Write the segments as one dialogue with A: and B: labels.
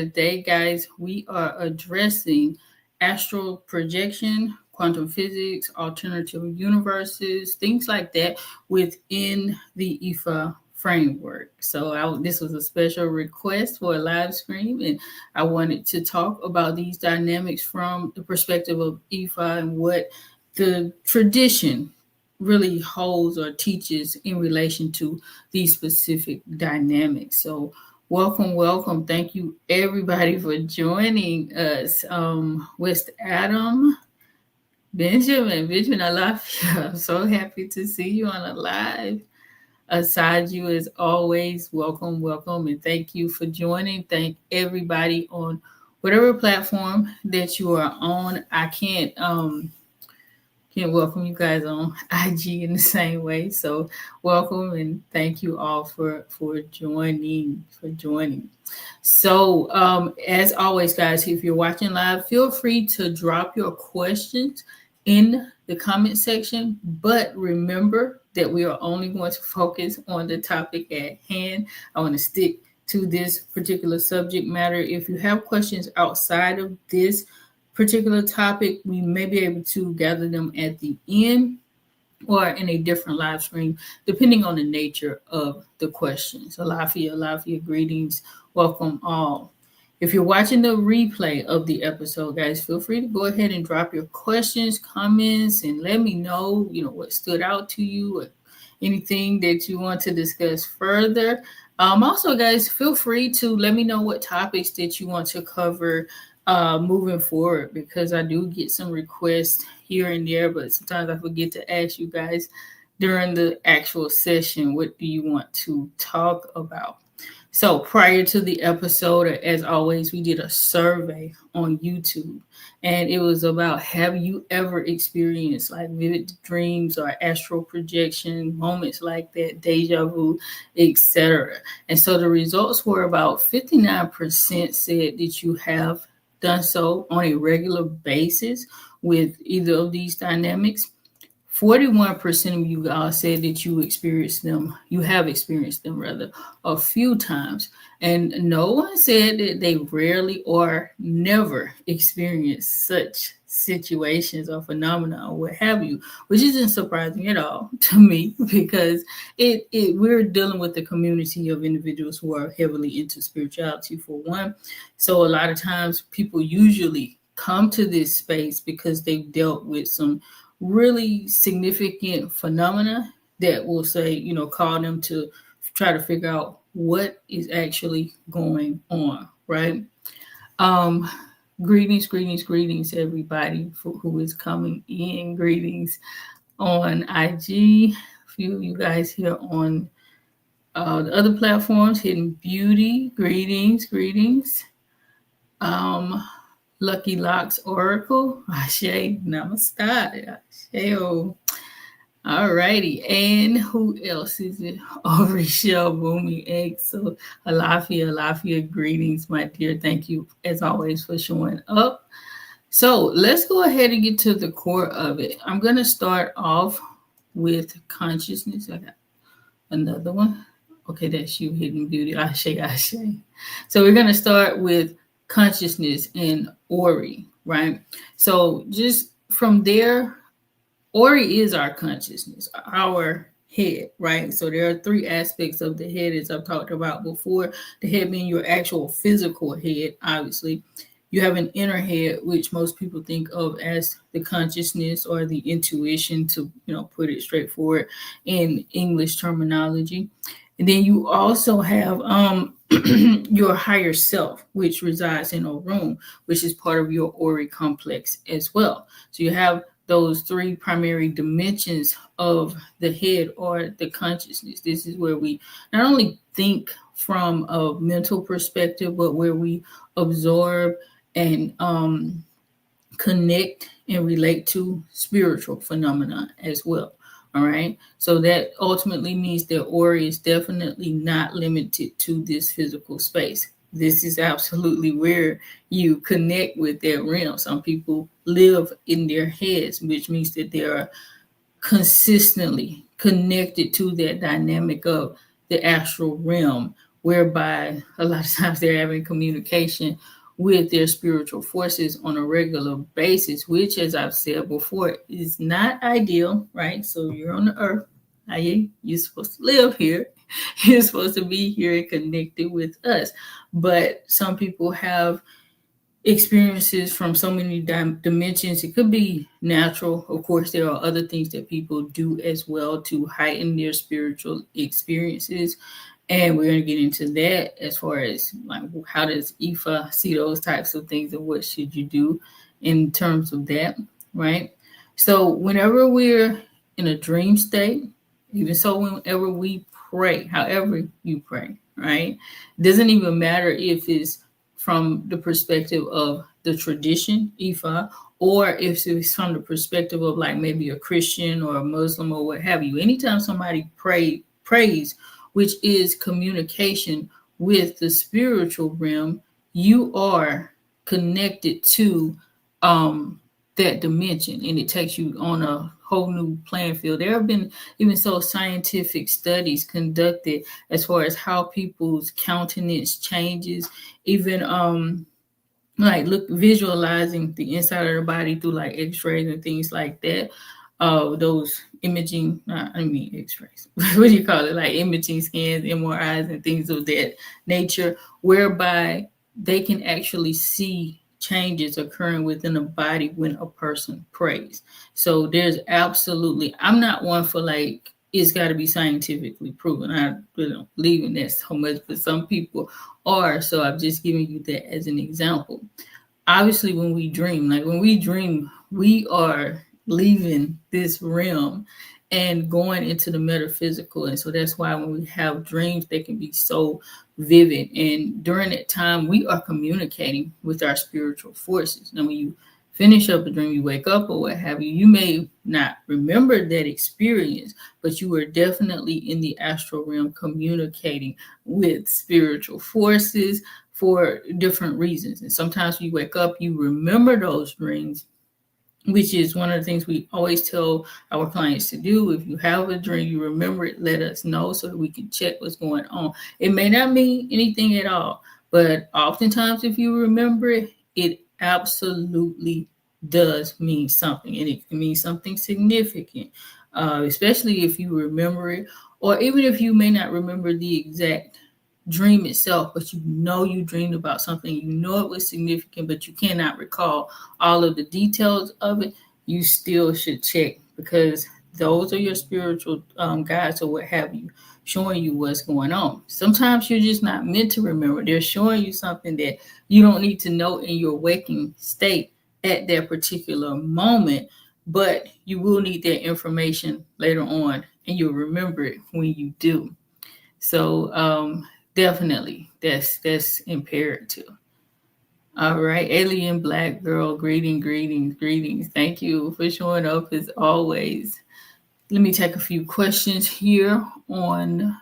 A: Today, guys, we are addressing astral projection, quantum physics, alternative universes, things like that within the IFA framework. This was a special request for a live stream, and I wanted to talk about these dynamics from the perspective of IFA and what the tradition really holds or teaches in relation to these specific dynamics. So welcome, welcome. Thank you, everybody, for joining us. West Adam, Benjamin, I love you. I'm so happy to see you on a live. Aside you, as always, welcome, welcome, and thank you for joining. Thank everybody on whatever platform that you are on. I can't welcome you guys on IG in the same way. So welcome and thank you all for joining. So as always, guys, if you're watching live, feel free to drop your questions in the comment section. But remember that we are only going to focus on the topic at hand. I want to stick to this particular subject matter. If you have questions outside of this particular topic, we may be able to gather them at the end or in a different live stream, depending on the nature of the questions. Alafia, greetings, welcome all. If you're watching the replay of the episode, guys, feel free to go ahead and drop your questions, comments, and let me know, what stood out to you, or anything that you want to discuss further. Also, guys, feel free to let me know what topics that you want to cover moving forward, because I do get some requests here and there, but sometimes I forget to ask you guys during the actual session, what do you want to talk about? So prior to the episode, as always, we did a survey on YouTube, and it was about, have you ever experienced like vivid dreams or astral projection, moments like that, deja vu, etc. And so the results were about 59% said that you have done so on a regular basis with either of these dynamics. 41% of you guys said that you have experienced them a few times. And no one said that they rarely or never experience such situations or phenomena or what have you, which isn't surprising at all to me, because we're dealing with a community of individuals who are heavily into spirituality, for one. So a lot of times people usually come to this space because they've dealt with some really significant phenomena that will say, call them to try to figure out what is actually going on, right? Greetings, everybody who is coming in. Greetings on IG. A few of you guys here on the other platforms, Hidden Beauty. Greetings. Lucky Locks Oracle, Ashe, Namaste, Ashe. All righty, and who else is it? Rochelle Boomy Egg. So Alafia, greetings, my dear. Thank you, as always, for showing up. So let's go ahead and get to the core of it. I'm going to start off with consciousness. I got another one. Okay, that's you, Hidden Beauty. Ashe. So we're going to start with consciousness and Ori, right? So just from there, Ori is our consciousness, our head, right? So there are three aspects of the head, as I've talked about before. The head being your actual physical head, obviously. You have an inner head, which most people think of as the consciousness or the intuition, to put it straightforward in English terminology. And then you also have your higher self, which resides in òrun, which is part of your Ori complex as well. So you have those three primary dimensions of the head or the consciousness. This is where we not only think from a mental perspective, but where we absorb and connect and relate to spiritual phenomena as well. All right. So that ultimately means that Ori is definitely not limited to this physical space. This is absolutely where you connect with that realm. Some people live in their heads, which means that they are consistently connected to that dynamic of the astral realm whereby a lot of times they're having communication with their spiritual forces on a regular basis, which, as I've said before, is not ideal, right? So you're on the earth. You're supposed to live here. You're supposed to be here and connected with us. But some people have experiences from so many dimensions. It could be natural. Of course, there are other things that people do as well to heighten their spiritual experiences. And we're going to get into that as far as like how does Ifa see those types of things and what should you do in terms of that, right? So whenever we're in a dream state, even so whenever we pray, however you pray, right? It doesn't even matter if it's from the perspective of the tradition, Ifa, or if it's from the perspective of like maybe a Christian or a Muslim or what have you. Anytime somebody prays, which is communication with the spiritual realm, you are connected to that dimension, and it takes you on a whole new playing field. There have been even so scientific studies conducted as far as how people's countenance changes, even like visualizing the inside of the body through like x-rays and things like that. Those imaging, x-rays, what do you call it? Like imaging scans, MRIs and things of that nature, whereby they can actually see changes occurring within the body when a person prays. So there's absolutely, I'm not one for like, it's got to be scientifically proven. I really don't believe in that so much, but some people are. So I'm just giving you that as an example. Obviously, when we dream, we are leaving this realm and going into the metaphysical. And so that's why when we have dreams, they can be so vivid. And during that time, we are communicating with our spiritual forces. Now, when you finish up a dream, you wake up or what have you, you may not remember that experience, but you were definitely in the astral realm communicating with spiritual forces for different reasons. And sometimes when you wake up, you remember those dreams, which is one of the things we always tell our clients to do. If you have a dream, you remember it, let us know so that we can check what's going on. It may not mean anything at all, but oftentimes if you remember it, it absolutely does mean something, and it can mean something significant, especially if you remember it, or even if you may not remember the exact dream itself, but you know you dreamed about something, you know it was significant, but you cannot recall all of the details of it, you still should check, because those are your spiritual guides or what have you, showing you what's going on. Sometimes you're just not meant to remember. They're showing you something that you don't need to know in your waking state at that particular moment, but you will need that information later on, and you'll remember it when you do. So definitely, that's imperative. All right, Alien Black Girl, greetings. Thank you for showing up as always. Let me take a few questions here on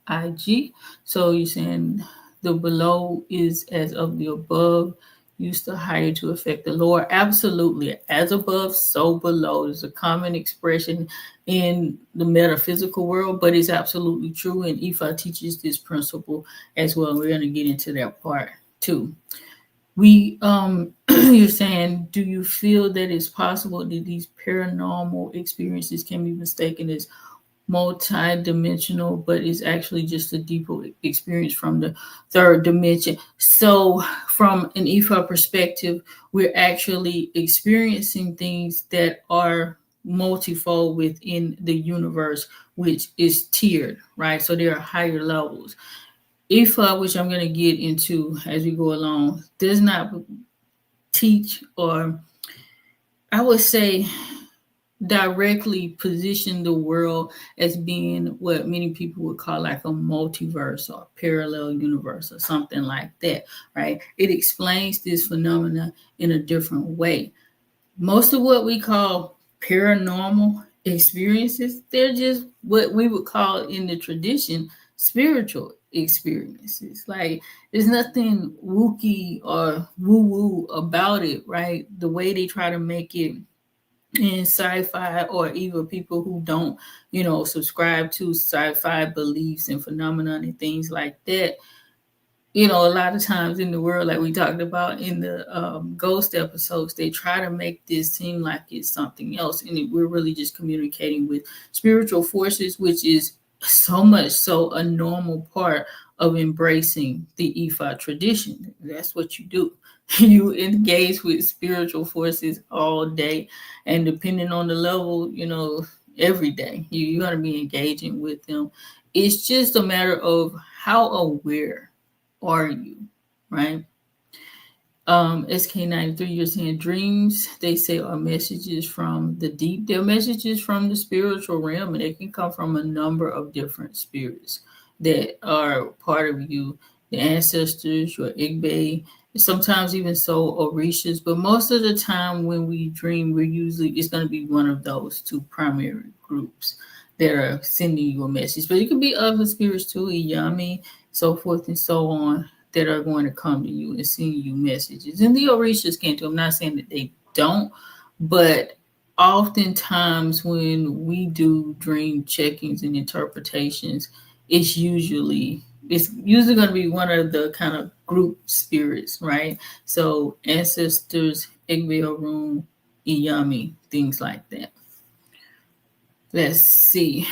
A: IG. So you're saying the below is as of the above, used the higher to affect the lower. Absolutely. As above, so below is a common expression in the metaphysical world, but it's absolutely true. And Ifa teaches this principle as well. We're going to get into that part too. You're saying, do you feel that it's possible that these paranormal experiences can be mistaken as multi-dimensional, but it's actually just a deeper experience from the third dimension? So from an Ifa perspective, we're actually experiencing things that are multifold within the universe, which is tiered, right? So there are higher levels. Ifa, which I'm going to get into as we go along, does not teach, or I would say directly position the world as being what many people would call like a multiverse or parallel universe or something like that, right? It explains this phenomena in a different way. Most of what we call paranormal experiences, they're just what we would call in the tradition spiritual experiences. Like there's nothing wooky or woo-woo about it, right? The way they try to make it in sci-fi, or even people who don't, subscribe to sci-fi beliefs and phenomena and things like that. A lot of times in the world, like we talked about in the ghost episodes, they try to make this seem like it's something else, and we're really just communicating with spiritual forces, which is so much so a normal part of embracing the Ifa tradition. That's what you do. You engage with spiritual forces all day, and depending on the level, every day you're going to be engaging with them. It's just a matter of how aware are you, right? SK93, you're saying dreams, they say, are messages from the deep. They're messages from the spiritual realm, and they can come from a number of different spirits that are part of you, the ancestors, your Igbe, sometimes even so Orishas. But most of the time when we dream, it's going to be one of those two primary groups that are sending you a message. But it could be other spirits too, Iyami, so forth and so on, that are going to come to you and send you messages. And the Orishas can too. I'm not saying that they don't, but oftentimes when we do dream checkings and interpretations, it's usually going to be one of the kind of group spirits, right? So ancestors, Igbe, òrun, Iyami, things like that. Let's see.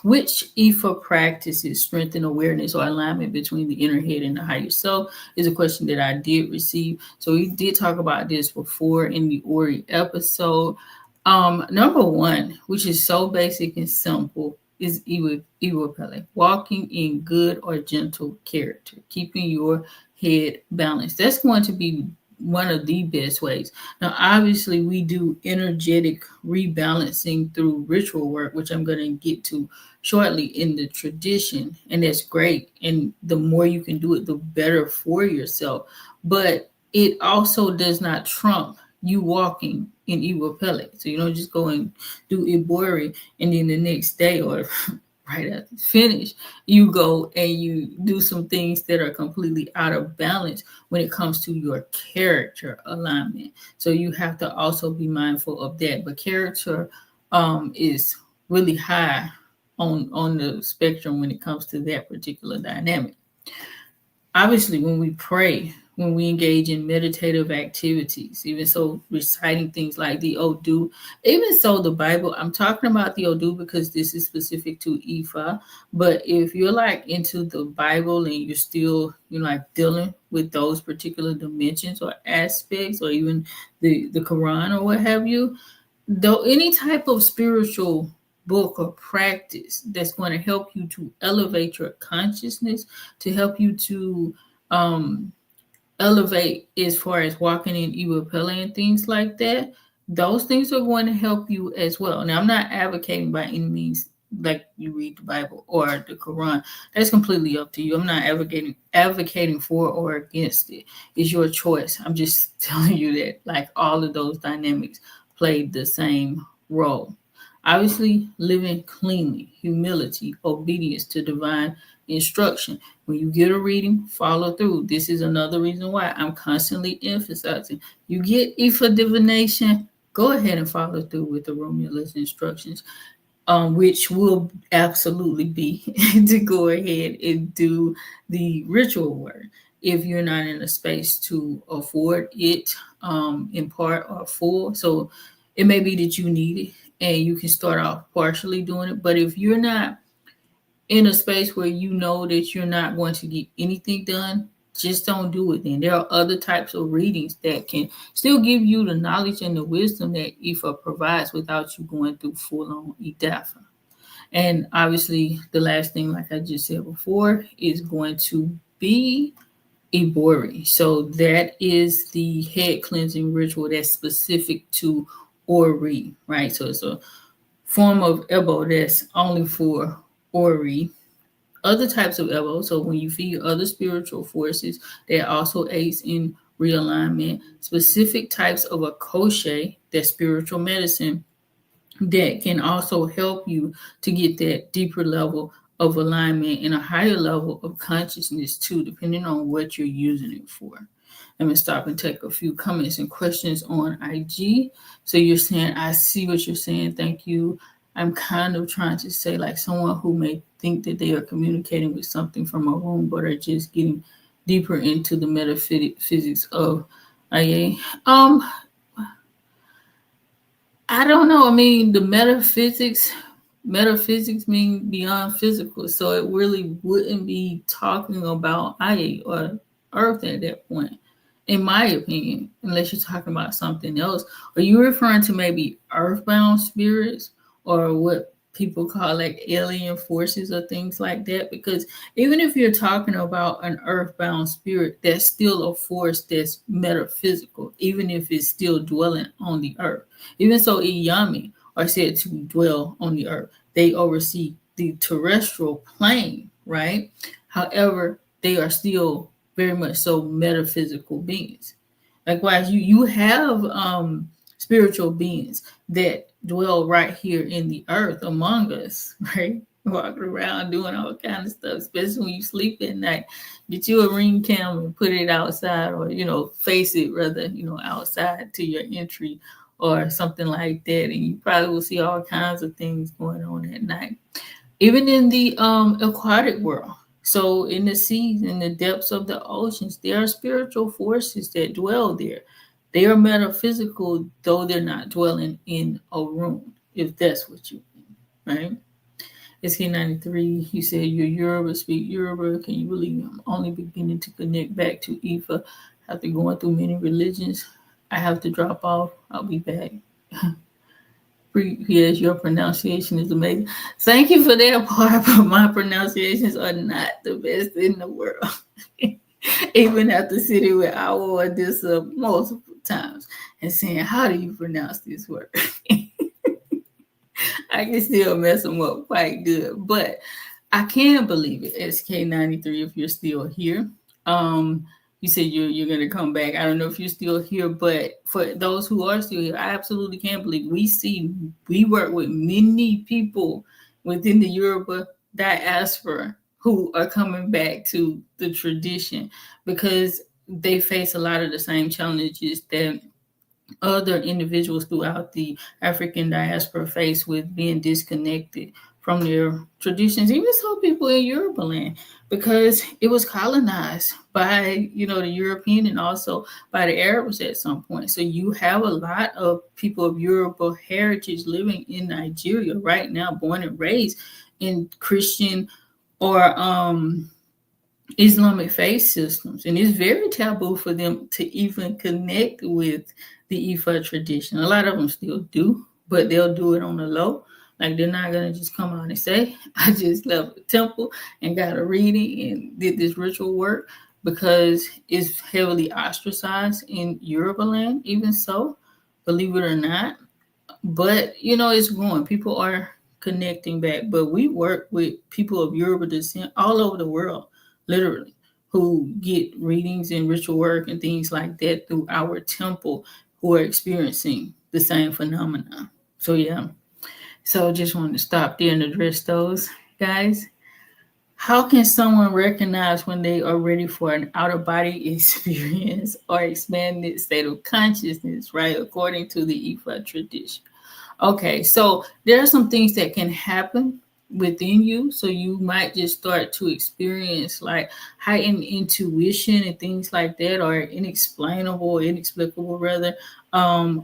A: Which Ifa practices strengthen awareness or alignment between the inner head and the higher self is a question that I did receive. So we did talk about this before in the Ori episode. Number one, which is so basic and simple, is Iwapele, walking in good or gentle character, keeping your head balanced. That's going to be one of the best ways. Now, obviously, we do energetic rebalancing through ritual work, which I'm going to get to shortly in the tradition, and that's great. And the more you can do it, the better for yourself. But it also does not trump you walking in Iwapele. So you don't just go and do Ibori, and then the next day or right after finish, you go and you do some things that are completely out of balance when it comes to your character alignment. So you have to also be mindful of that. But character is really high on the spectrum when it comes to that particular dynamic. Obviously, when we pray, when we engage in meditative activities, even so reciting things like the Odu, even so the Bible, I'm talking about the Odu because this is specific to Ifa, but if you're like into the Bible and you're still, like dealing with those particular dimensions or aspects, or even the Quran or what have you, though any type of spiritual book or practice that's going to help you to elevate your consciousness, to help you to elevate as far as walking in Iwapele and things like that, those things are going to help you as well. Now, I'm not advocating by any means like you read the Bible or the Quran. That's completely up to you. I'm not advocating for or against it. It's your choice. I'm just telling you that like all of those dynamics played the same role. Obviously, living cleanly, humility, obedience to divine instruction. When you get a reading, follow through. This is another reason why I'm constantly emphasizing. You get Ifa divination, go ahead and follow through with the Romulus instructions, which will absolutely be to go ahead and do the ritual work. If you're not in a space to afford it in part or full. So it may be that you need it and you can start off partially doing it. But if you're not in a space where you know that you're not going to get anything done, just don't do it then. There are other types of readings that can still give you the knowledge and the wisdom that Ifa provides without you going through full-on Idafa. And obviously, the last thing, like I just said before, is going to be Ibori. So that is the head cleansing ritual that's specific to Ori, right? So it's a form of Ebo that's only for Ori. Other types of Ebo, so when you feed other spiritual forces, that also aids in realignment. Specific types of Akoshe, that's spiritual medicine, that can also help you to get that deeper level of alignment and a higher level of consciousness too, depending on what you're using it for. Let me stop and take a few comments and questions on IG. So you're saying, I see what you're saying. Thank you. I'm kind of trying to say, like, someone who may think that they are communicating with something from a room, but are just getting deeper into the metaphysics of IA. I don't know. I mean, the metaphysics mean beyond physical, so it really wouldn't be talking about IA or Earth at that point, in my opinion, unless you're talking about something else. Are you referring to maybe earthbound spirits or what people call like alien forces or things like that? Because even if you're talking about an earthbound spirit, that's still a force that's metaphysical, even if it's still dwelling on the earth. Even so, Iyami are said to dwell on the earth. They oversee the terrestrial plane, right? However, they are still very much so metaphysical beings. Likewise, you have spiritual beings that dwell right here in the earth among us, right? Walking around doing all kind of stuff, especially when you sleep at night. Get you a ring cam and put it outside, or face it rather, outside to your entry or something like that, and you probably will see all kinds of things going on at night. Even in the aquatic world, so in the seas, in the depths of the oceans, there are spiritual forces that dwell there. They are metaphysical, though they're not dwelling in a room, if that's what you mean, right? SK93, you said you're Yoruba, speak Yoruba. Can you believe I'm only beginning to connect back to Ifa after going through many religions? I have to drop off. I'll be back. Yes, your pronunciation is amazing. Thank you for that part, but my pronunciations are not the best in the world. Even after sitting with Awo or this multiple times and saying, how do you pronounce this word? I can still mess them up quite good, but I can believe it. SK93, if you're still here. You said you're going to come back. I don't know if you're still here, but for those who are still here, I absolutely can't believe we work with many people within the Yoruba diaspora who are coming back to the tradition because they face a lot of the same challenges that other individuals throughout the African diaspora face with being disconnected from their traditions, even so people in Yoruba land, because it was colonized by, the European and also by the Arabs at some point. So you have a lot of people of Yoruba heritage living in Nigeria right now, born and raised in Christian or Islamic faith systems. And it's very taboo for them to even connect with the Ifa tradition. A lot of them still do, but they'll do it on the low. Like they're not going to just come out and say, I just left the temple and got a reading and did this ritual work, because it's heavily ostracized in Yoruba land, even so, believe it or not. But, it's growing. People are connecting back. But we work with people of Yoruba descent all over the world, literally, who get readings and ritual work and things like that through our temple, who are experiencing the same phenomenon. So, yeah. So just wanted to stop there and address those, guys. How can someone recognize when they are ready for an out-of-body experience or expanded state of consciousness, right, according to the Ifa tradition? Okay, so there are some things that can happen within you. So you might just start to experience like heightened intuition and things like that, or inexplicable rather,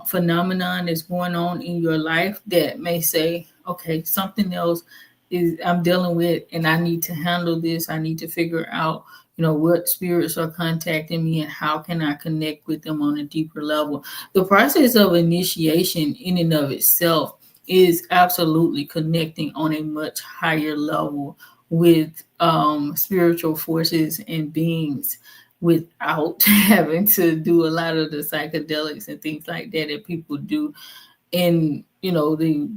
A: phenomenon that's going on in your life that may say, okay, something else is I'm dealing with and I need to handle this. I need to figure out, what spirits are contacting me and how can I connect with them on a deeper level. The process of initiation in and of itself is absolutely connecting on a much higher level with spiritual forces and beings without having to do a lot of the psychedelics and things like that people do in, the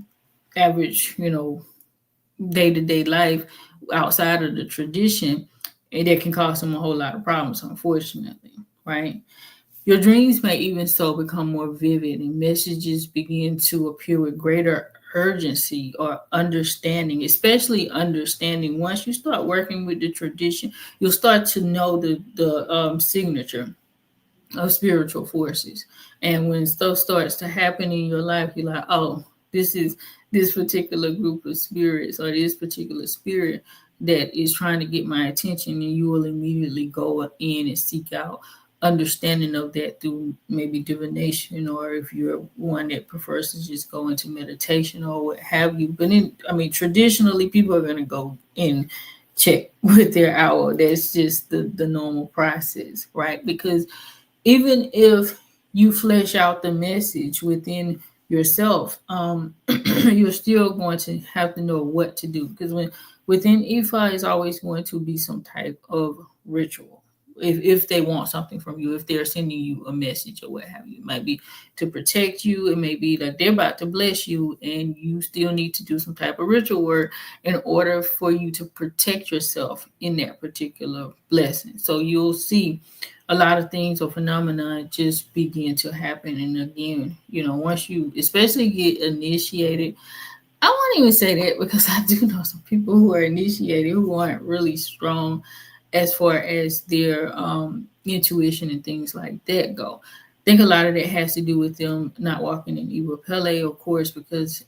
A: average, day-to-day life outside of the tradition. And that can cause them a whole lot of problems, unfortunately, right? Your dreams may even so become more vivid and messages begin to appear with greater urgency or understanding, especially understanding. Once you start working with the tradition, you'll start to know the signature. of spiritual forces. And when stuff starts to happen in your life, you're like, oh, this is this particular group of spirits or this particular spirit that is trying to get my attention, and you will immediately go in and seek out understanding of that through maybe divination, or if you're one that prefers to just go into meditation or what have you. But traditionally people are going to go in check with their owl. That's just the normal process, right? Because even if you flesh out the message within yourself, you're still going to have to know what to do, because when within Ifa is always going to be some type of ritual. If they want something from you, if they're sending you a message or what have you, it might be to protect you. It may be that they're about to bless you, and you still need to do some type of ritual work in order for you to protect yourself in that particular blessing. So you'll see a lot of things or phenomena just begin to happen. And again, once you especially get initiated, I won't even say that, because I do know some people who are initiated who aren't really strong as far as their intuition and things like that go. I think a lot of that has to do with them not walking in Iwa Pele, of course, because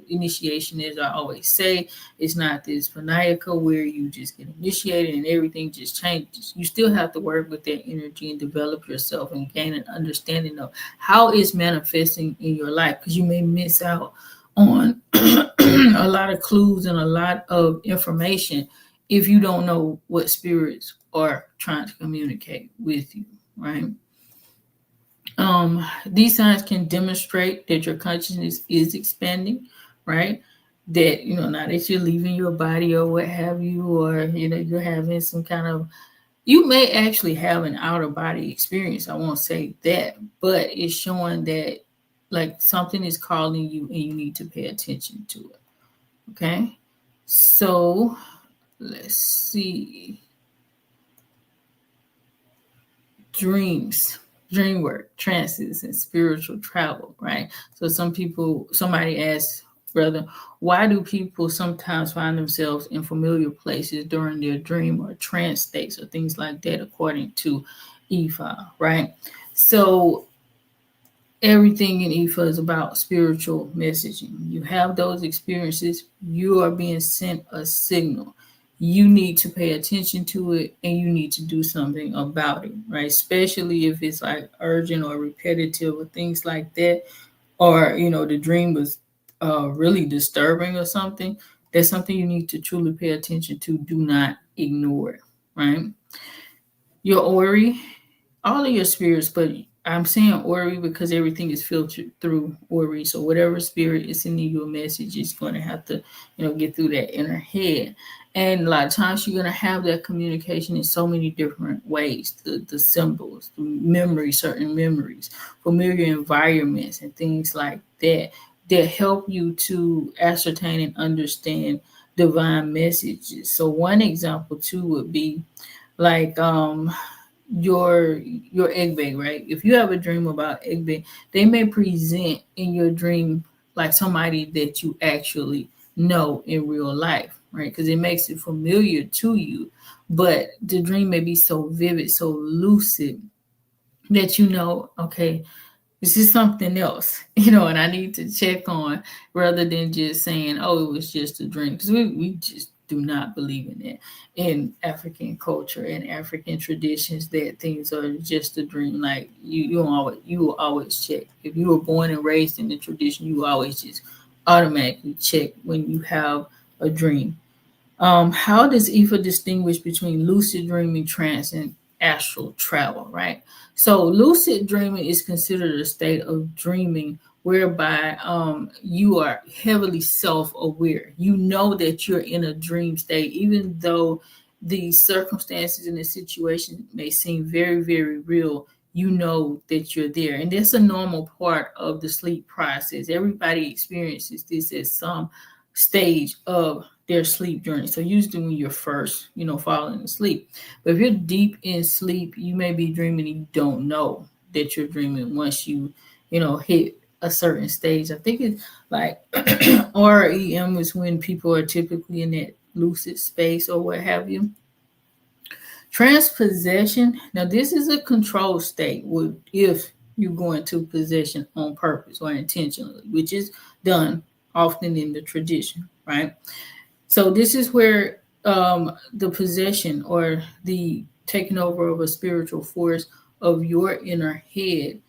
A: initiation, as I always say, it's not this fanayaka where you just get initiated and everything just changes. You still have to work with that energy and develop yourself and gain an understanding of how it's manifesting in your life, because you may miss out on a lot of clues and a lot of information if you don't know what spirits are trying to communicate with you, right? These signs can demonstrate that your consciousness is expanding, right? That, now that you're leaving your body or what have you, or, you're having some kind of, you may actually have an outer body experience. I won't say that, but it's showing that like something is calling you and you need to pay attention to it. Okay. So let's see. Dreams, dream work, trances, and spiritual travel, right? So somebody asked, rather, why do people sometimes find themselves in familiar places during their dream or trance states or things like that, according to Ifa, right? So everything in Ifa is about spiritual messaging. You have those experiences, you are being sent a signal. You need to pay attention to it and you need to do something about it, right? Especially if it's like urgent or repetitive or things like that, or the dream was really disturbing or something. That's something you need to truly pay attention to. Do not ignore it, right? Your Ori, all of your spirits, but I'm saying Ori because everything is filtered through Ori. So whatever spirit is sending you a message is going to have to, get through that inner head. And a lot of times you're going to have that communication in so many different ways. The symbols, the memories, certain memories, familiar environments, and things like that help you to ascertain and understand divine messages. So one example too would be like your egg bag, right? If you have a dream about egg bag, they may present in your dream like somebody that you actually know in real life, right? Because it makes it familiar to you, but the dream may be so vivid, so lucid that okay, this is something else, and I need to check on, rather than just saying, oh, it was just a dream. Because we just do not believe in that in African culture and African traditions, that things are just a dream. Like you will always check. If you were born and raised in the tradition, you always just automatically check when you have a dream. How does Ifa distinguish between lucid dreaming, trance, and astral travel, right? So lucid dreaming is considered a state of dreaming whereby you are heavily self-aware. You know that you're in a dream state, even though the circumstances and the situation may seem very, very real. You know that you're there. And that's a normal part of the sleep process. Everybody experiences this at some stage of their sleep journey. So usually when you're first, falling asleep. But if you're deep in sleep, you may be dreaming and you don't know that you're dreaming once you, hit a certain stage. I think it's like REM is when people are typically in that lucid space or what have you. Transpossession. Now, this is a control state if you go into possession on purpose or intentionally, which is done often in the tradition, right? So this is where the possession or the taking over of a spiritual force of your inner head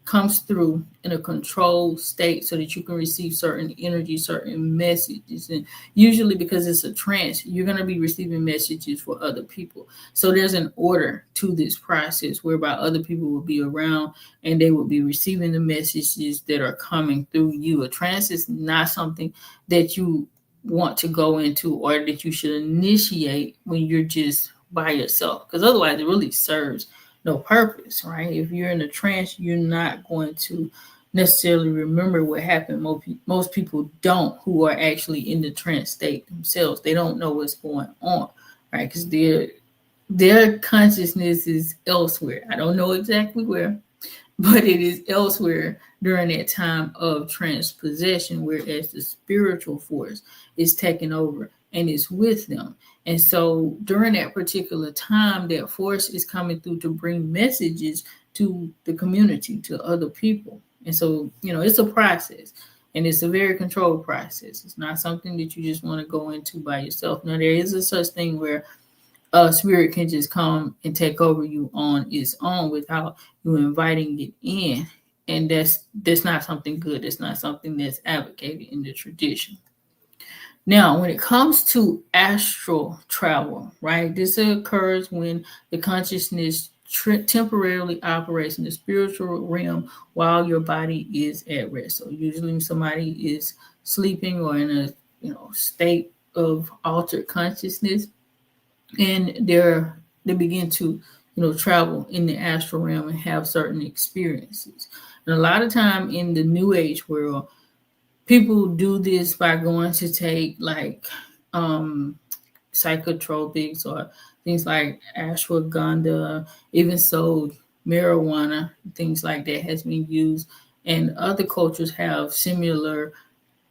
A: comes through in a controlled state so that you can receive certain energy, certain messages. And usually, because it's a trance, you're going to be receiving messages for other people. So there's an order to this process whereby other people will be around and they will be receiving the messages that are coming through you. A trance is not something that you want to go into or that you should initiate when you're just by yourself, because otherwise it really serves no purpose, right? If you're in a trance, you're not going to necessarily remember what happened. Most people don't, who are actually in the trance state themselves. They don't know what's going on, right? Because their consciousness is elsewhere. I don't know exactly where, but it is elsewhere during that time of transpossession, whereas the spiritual force is taking over and is with them. And so during that particular time, that force is coming through to bring messages to the community, to other people. And so, it's a process, and it's a very controlled process. It's not something that you just want to go into by yourself. Now, there is a such thing where a spirit can just come and take over you on its own without you inviting it in. And that's not something good. That's not something that's advocated in the tradition. Now, when it comes to astral travel, right, this occurs when the consciousness temporarily operates in the spiritual realm while your body is at rest. So usually when somebody is sleeping or in a state of altered consciousness, and they begin to travel in the astral realm and have certain experiences. And a lot of time in the new age world, people do this by going to take like psychotropics or things like ashwagandha, even so marijuana, things like that has been used. And other cultures have similar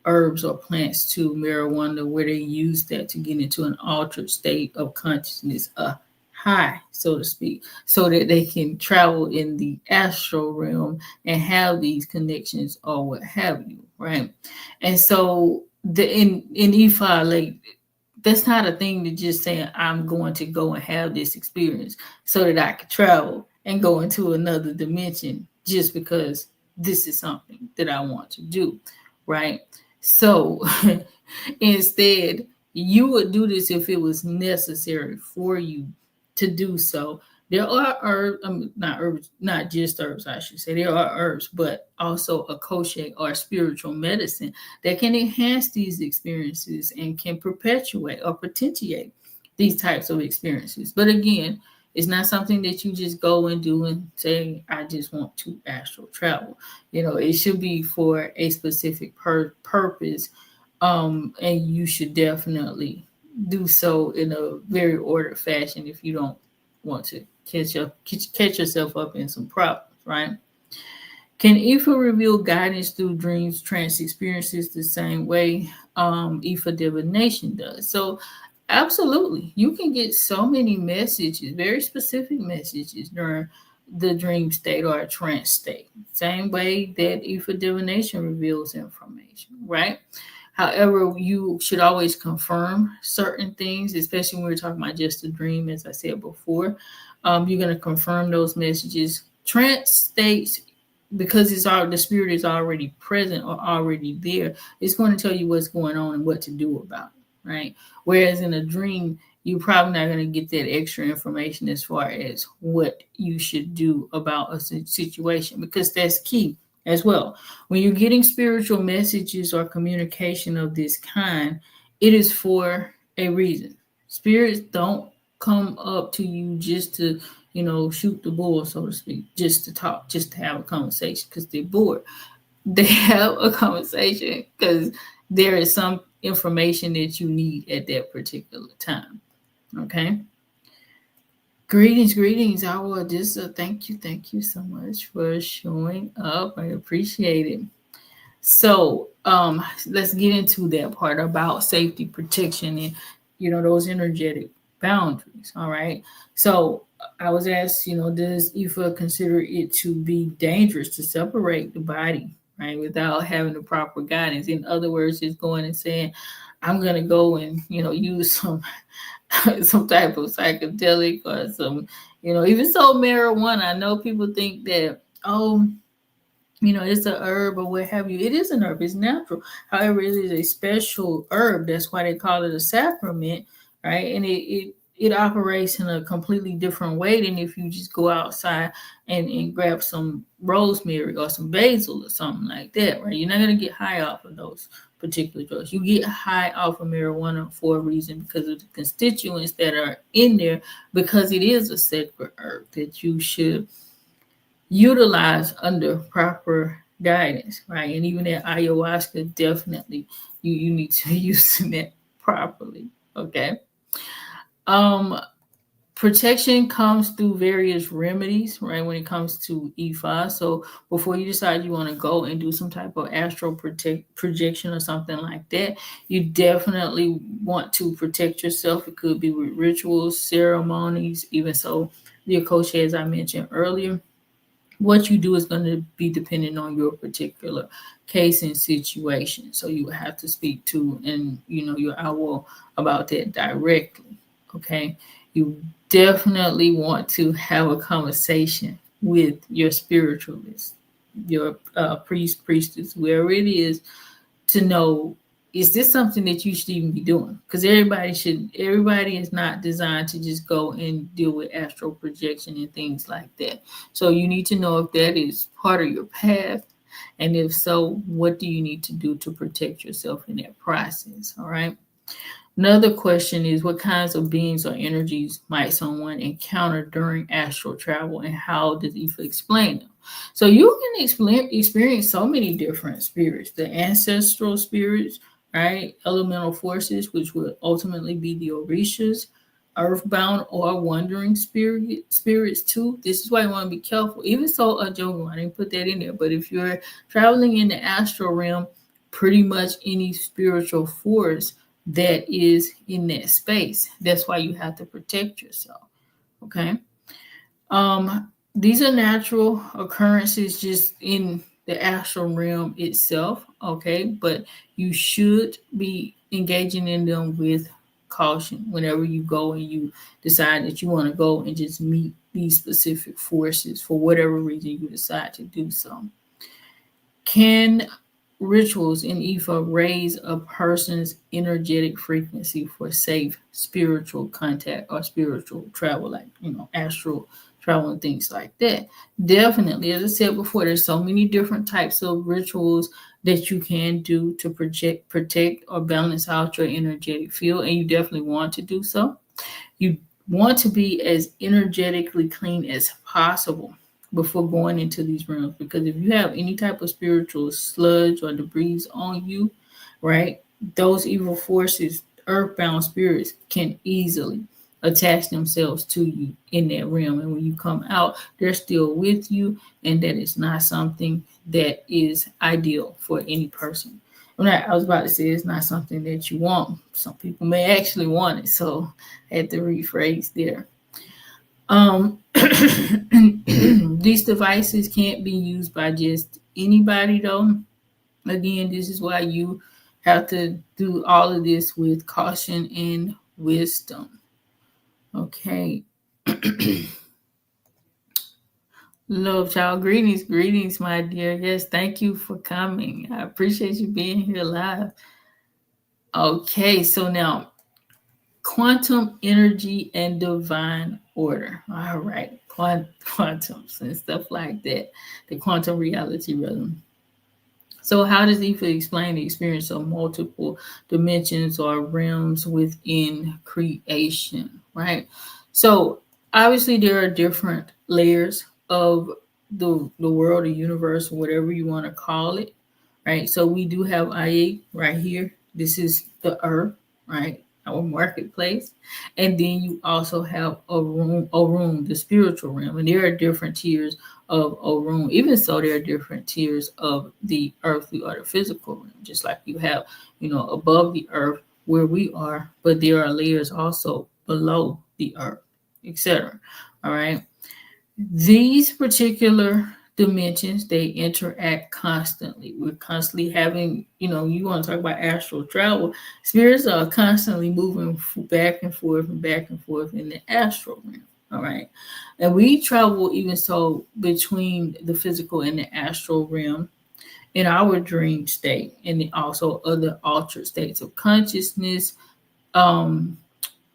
A: herbs or plants to marijuana where they use that to get into an altered state of consciousness, a high, so to speak, so that they can travel in the astral realm and have these connections or what have you, right? And so in Ifa, like, that's not a thing to just say I'm going to go and have this experience so that I can travel and go into another dimension just because this is something that I want to do, right? So instead, you would do this if it was necessary for you to do so. There are herbs, not just herbs, I should say. There are herbs, but also a kosher or spiritual medicine that can enhance these experiences and can perpetuate or potentiate these types of experiences. But again, it's not something that you just go and do and say, I just want to astral travel. It should be for a specific purpose, and you should definitely do so in a very ordered fashion if you don't want to catch yourself up in some problems, right? Can Ifa reveal guidance through dreams, trance experiences the same way Ifa divination does? So absolutely. You can get so many messages, very specific messages during the dream state or a trance state. Same way that Ifa divination reveals information, right? However, you should always confirm certain things, especially when we're talking about just a dream, as I said before. You're going to confirm those messages. Trance states, because the spirit is already present or already there, it's going to tell you what's going on and what to do about it, right? Whereas in a dream, you're probably not going to get that extra information as far as what you should do about a situation, because that's key as well. When you're getting spiritual messages or communication of this kind, it is for a reason. Spirits don't come up to you just to, shoot the bull, so to speak, just to talk, just to have a conversation because they're bored. They have a conversation because there is some information that you need at that particular time. Okay. Greetings. I will just thank you so much for showing up. I appreciate it. So let's get into that part about safety, protection, and those energetic boundaries. All right. So I was asked, does Ifa consider it to be dangerous to separate the body, right, without having the proper guidance? In other words, just going and saying, I'm going to go and, use some some type of psychedelic or some, even so marijuana. I know people think that, oh, it's a herb or what have you. It is an herb, it's natural. However, it is a special herb. That's why they call it a sacrament, right? And it operates in a completely different way than if you just go outside and grab some rosemary or some basil or something like that, right? You're not going to get high off of those particular drugs. You get high off of marijuana for a reason, because of the constituents that are in there, because it is a sacred herb that you should utilize under proper guidance, right? And even that ayahuasca, definitely you need to use that properly. Okay. Um, Protection comes through various remedies, right? When it comes to Ifa. So before you decide you want to go and do some type of astral projection or something like that, you definitely want to protect yourself. It could be with rituals, ceremonies, even so the Akoshe, as I mentioned earlier. What you do is going to be dependent on your particular case and situation. So you have to speak to your owl about that directly. Okay. You definitely want to have a conversation with your spiritualist, your priest, priestess, wherever it is, to know, is this something that you should even be doing? Because everybody is not designed to just go and deal with astral projection and things like that. So you need to know if that is part of your path. And if so, what do you need to do to protect yourself in that process? All right. Another question is, what kinds of beings or energies might someone encounter during astral travel, and how does Ifa explain them? So you can experience so many different spirits: the ancestral spirits, right? Elemental forces, which will ultimately be the orishas, earthbound or wandering spirits too. This is why you want to be careful. Even so, a Jogo, I didn't put that in there, but if you're traveling in the astral realm, pretty much any spiritual force that is in that space. That's why you have to protect yourself. Okay. These are natural occurrences just in the astral realm itself. Okay. But you should be engaging in them with caution whenever you go and you decide that you want to go and just meet these specific forces for whatever reason you decide to do so. Can rituals in Ifa raise a person's energetic frequency for safe spiritual contact or spiritual travel, like, astral travel and things like that? Definitely. As I said before, there's so many different types of rituals that you can do to protect or balance out your energetic field, and you definitely want to do so. You want to be as energetically clean as possible before going into these realms, because if you have any type of spiritual sludge or debris on you, right, those evil forces, earthbound spirits, can easily attach themselves to you in that realm, and when you come out, they're still with you, and that is not something that is ideal for any person. I was about to say it's not something that you want. Some people may actually want it, so I had to rephrase there. These devices can't be used by just anybody, though. Again, this is why you have to do all of this with caution and wisdom. Okay. Love, child. Greetings, my dear. Yes, thank you for coming. I appreciate you being here live. Okay, so now quantum energy and divine order. All right, quantums and stuff like that. The quantum reality rhythm. So how does Ifa explain the experience of multiple dimensions or realms within creation, right? So obviously there are different layers of the world, the universe, whatever you want to call it, right? So we do have Aya right here. This is the earth, right? Our marketplace. And then you also have òrun, the spiritual realm. And there are different tiers of òrun. Even so, there are different tiers of the earthly or the physical realm, just like you have, above the earth where we are, but there are layers also below the earth, etc. All right. These particular dimensions, they interact constantly. We're constantly having, you want to talk about astral travel. Spirits are constantly moving back and forth and back and forth in the astral realm. All right. And we travel even so between the physical and the astral realm in our dream state, and also other altered states of consciousness. Um,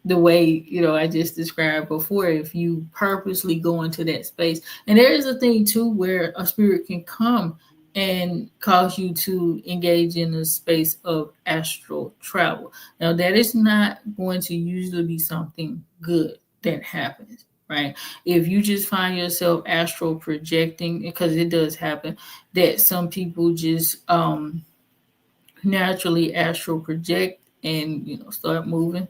A: the way I just described before, if you purposely go into that space. And there is a thing too where a spirit can come and cause you to engage in a space of astral travel. Now that is not going to usually be something good that happens, right? If you just find yourself astral projecting, because it does happen that some people just naturally astral project and start moving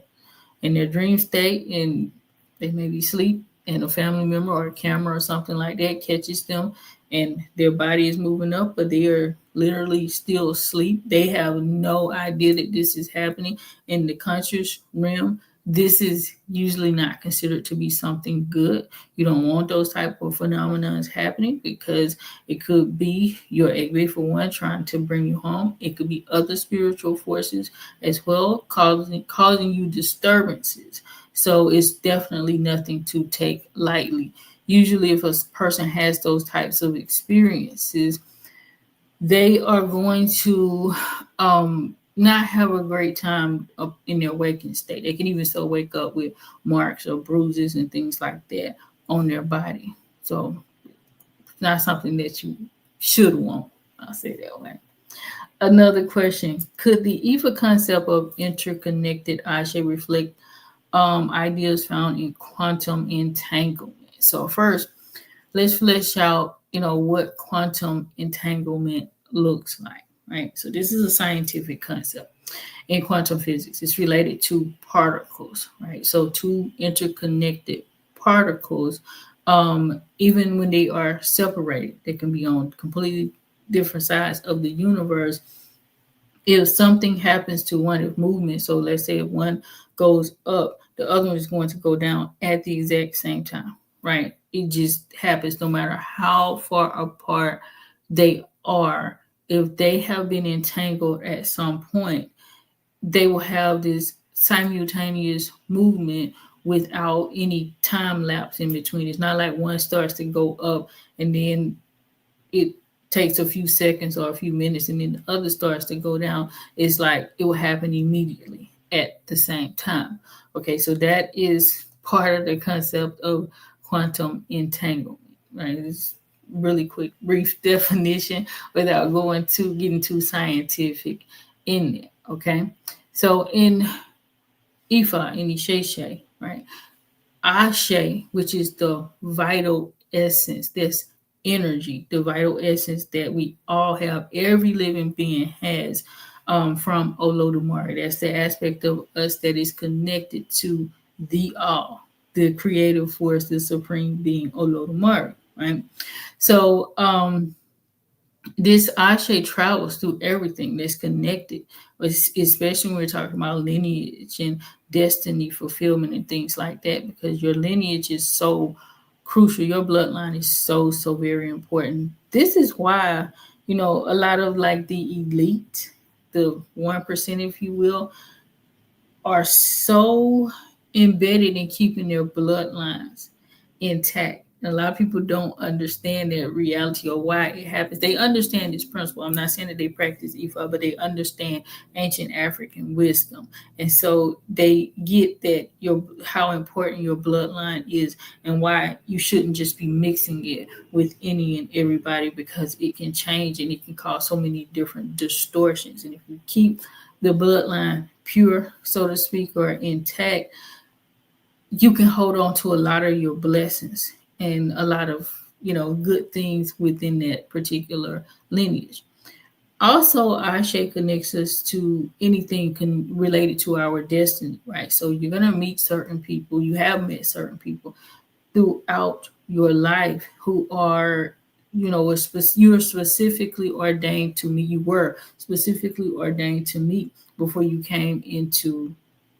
A: in their dream state, and they may be asleep, and a family member or a camera or something like that catches them, and their body is moving up, but they are literally still asleep. They have no idea that this is happening in the conscious realm. This is usually not considered to be something good. You don't want those type of phenomena happening, because it could be your Egbe for one trying to bring you home. It could be other spiritual forces as well, causing you disturbances. So it's definitely nothing to take lightly. Usually if a person has those types of experiences, they are going to not have a great time up in their waking state. They can even still wake up with marks or bruises and things like that on their body. So it's not something that you should want. I'll say that way. Another question: could the Ifa concept of interconnected Ashe reflect ideas found in quantum entanglement? So first, let's flesh out, what quantum entanglement looks like, right? So this is a scientific concept in quantum physics. It's related to particles, right? So two interconnected particles, even when they are separated, they can be on completely different sides of the universe. If something happens to one of movement, so let's say if one goes up, the other one is going to go down at the exact same time, right? It just happens no matter how far apart they are. If they have been entangled at some point, they will have this simultaneous movement without any time lapse in between. It's not like one starts to go up and then it takes a few seconds or a few minutes and then the other starts to go down. It's like it will happen immediately at the same time. Okay, so that is part of the concept of quantum entanglement, right? It's really quick, brief definition without getting too scientific in it. Okay, so in Ifa, in Isheshe, right? Ashe, which is the vital essence, this energy, the vital essence that we all have, every living being has, from Olodumare. That's the aspect of us that is connected to the all, the creative force, the supreme being Olodumare, right? So this Ashe travels through everything that's connected, especially when we're talking about lineage and destiny fulfillment and things like that, because your lineage is so crucial. Your bloodline is so, so very important. This is why, a lot of like the elite, the 1%, if you will, are so embedded in keeping their bloodlines intact. And a lot of people don't understand that reality or why it happens. They understand this principle. I'm not saying that they practice Ifa, but they understand ancient African wisdom. And so they get that how important your bloodline is and why you shouldn't just be mixing it with any and everybody, because it can change and it can cause so many different distortions. And if you keep the bloodline pure, so to speak, or intact, you can hold on to a lot of your blessings and a lot of good things within that particular lineage. Also, Ashe connects us to anything related to our destiny, right? So you're going to meet certain people. You have met certain people throughout your life who are, you're specifically ordained to meet. You were specifically ordained to meet before you came into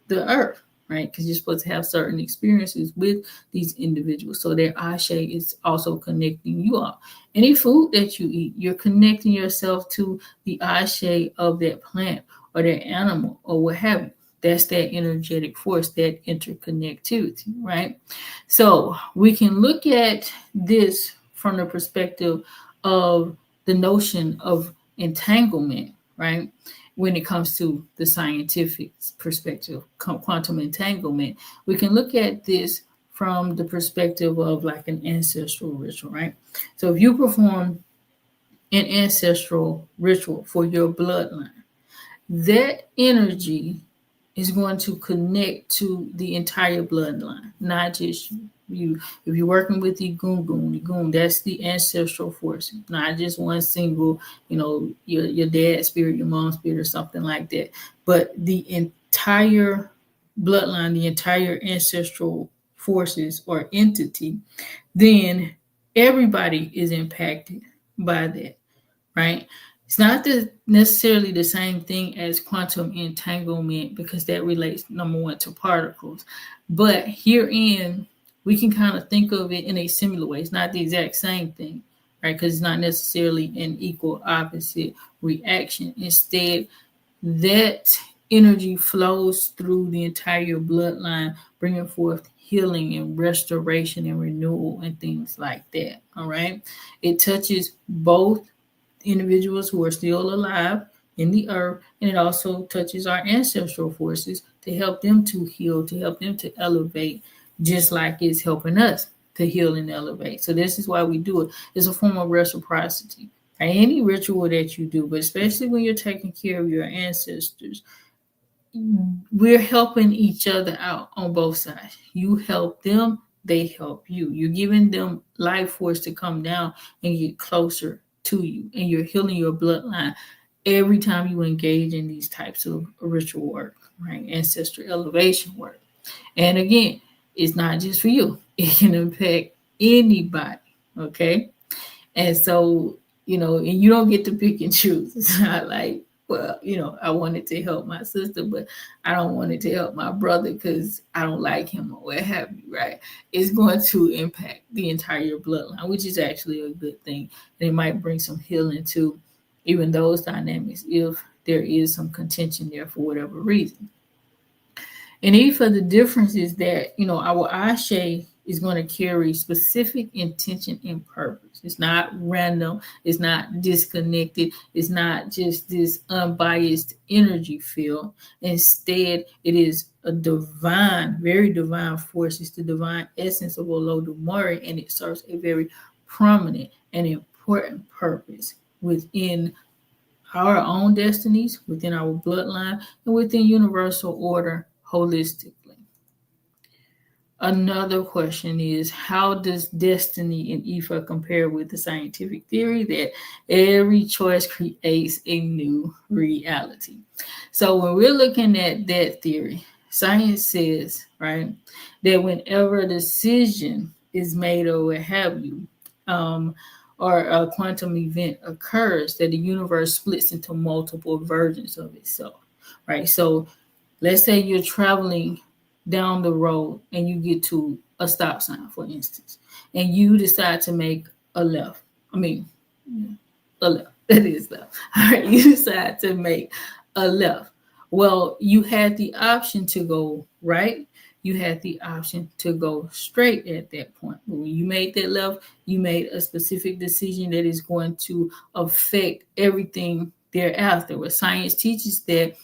A: the earth, right? Because you're supposed to have certain experiences with these individuals. So their ashe is also connecting you all. Any food that you eat, you're connecting yourself to the ashe of that plant or that animal or what have you. That's that energetic force, that interconnectivity, right? So we can look at this from the perspective of the notion of entanglement, right? When it comes to the scientific perspective, quantum entanglement, we can look at this from the perspective of like an ancestral ritual, right? So if you perform an ancestral ritual for your bloodline, that energy is going to connect to the entire bloodline, not just you. If you're working with the goon, that's the ancestral force, not just one single, your dad's spirit, your mom's spirit, or something like that, but the entire bloodline, the entire ancestral forces or entity, then everybody is impacted by that, right? It's not necessarily the same thing as quantum entanglement because that relates, number one, to particles. But herein, we can kind of think of it in a similar way. It's not the exact same thing, right? Because it's not necessarily an equal opposite reaction. Instead, that energy flows through the entire bloodline, bringing forth healing and restoration and renewal and things like that, all right? It touches both individuals who are still alive in the earth, and it also touches our ancestral forces to help them to heal, to help them to elevate, just like it's helping us to heal and elevate. So this is why we do it. It's a form of reciprocity. Right? Any ritual that you do, but especially when you're taking care of your ancestors, we're helping each other out on both sides. You help them, they help you. You're giving them life force to come down and get closer to you, and you're healing your bloodline every time you engage in these types of ritual work, right? Ancestral elevation work. And again, it's not just for you, it can impact anybody, okay? And so, and you don't get to pick and choose. It's not like, well, I wanted to help my sister, but I don't want it to help my brother because I don't like him or what have you, right? It's going to impact the entire bloodline, which is actually a good thing. And it might bring some healing to even those dynamics if there is some contention there for whatever reason. And even for the difference is that, our ashe is going to carry specific intention and purpose. It's not random. It's not disconnected. It's not just this unbiased energy field. Instead, it is a divine, very divine force. It's the divine essence of Olodumare, and it serves a very prominent and important purpose within our own destinies, within our bloodline, and within universal order holistically. Another question is, how does destiny in Ifa compare with the scientific theory that every choice creates a new reality? So when we're looking at that theory, science says, right, that whenever a decision is made or what have you, or a quantum event occurs, that the universe splits into multiple versions of itself, right? So let's say you're traveling down the road and you get to a stop sign, for instance, and you decide to make a left. A left. That is left. All right, you decide to make a left. Well, you had the option to go right. You had the option to go straight at that point. But when you made that left, you made a specific decision that is going to affect everything thereafter. What science teaches that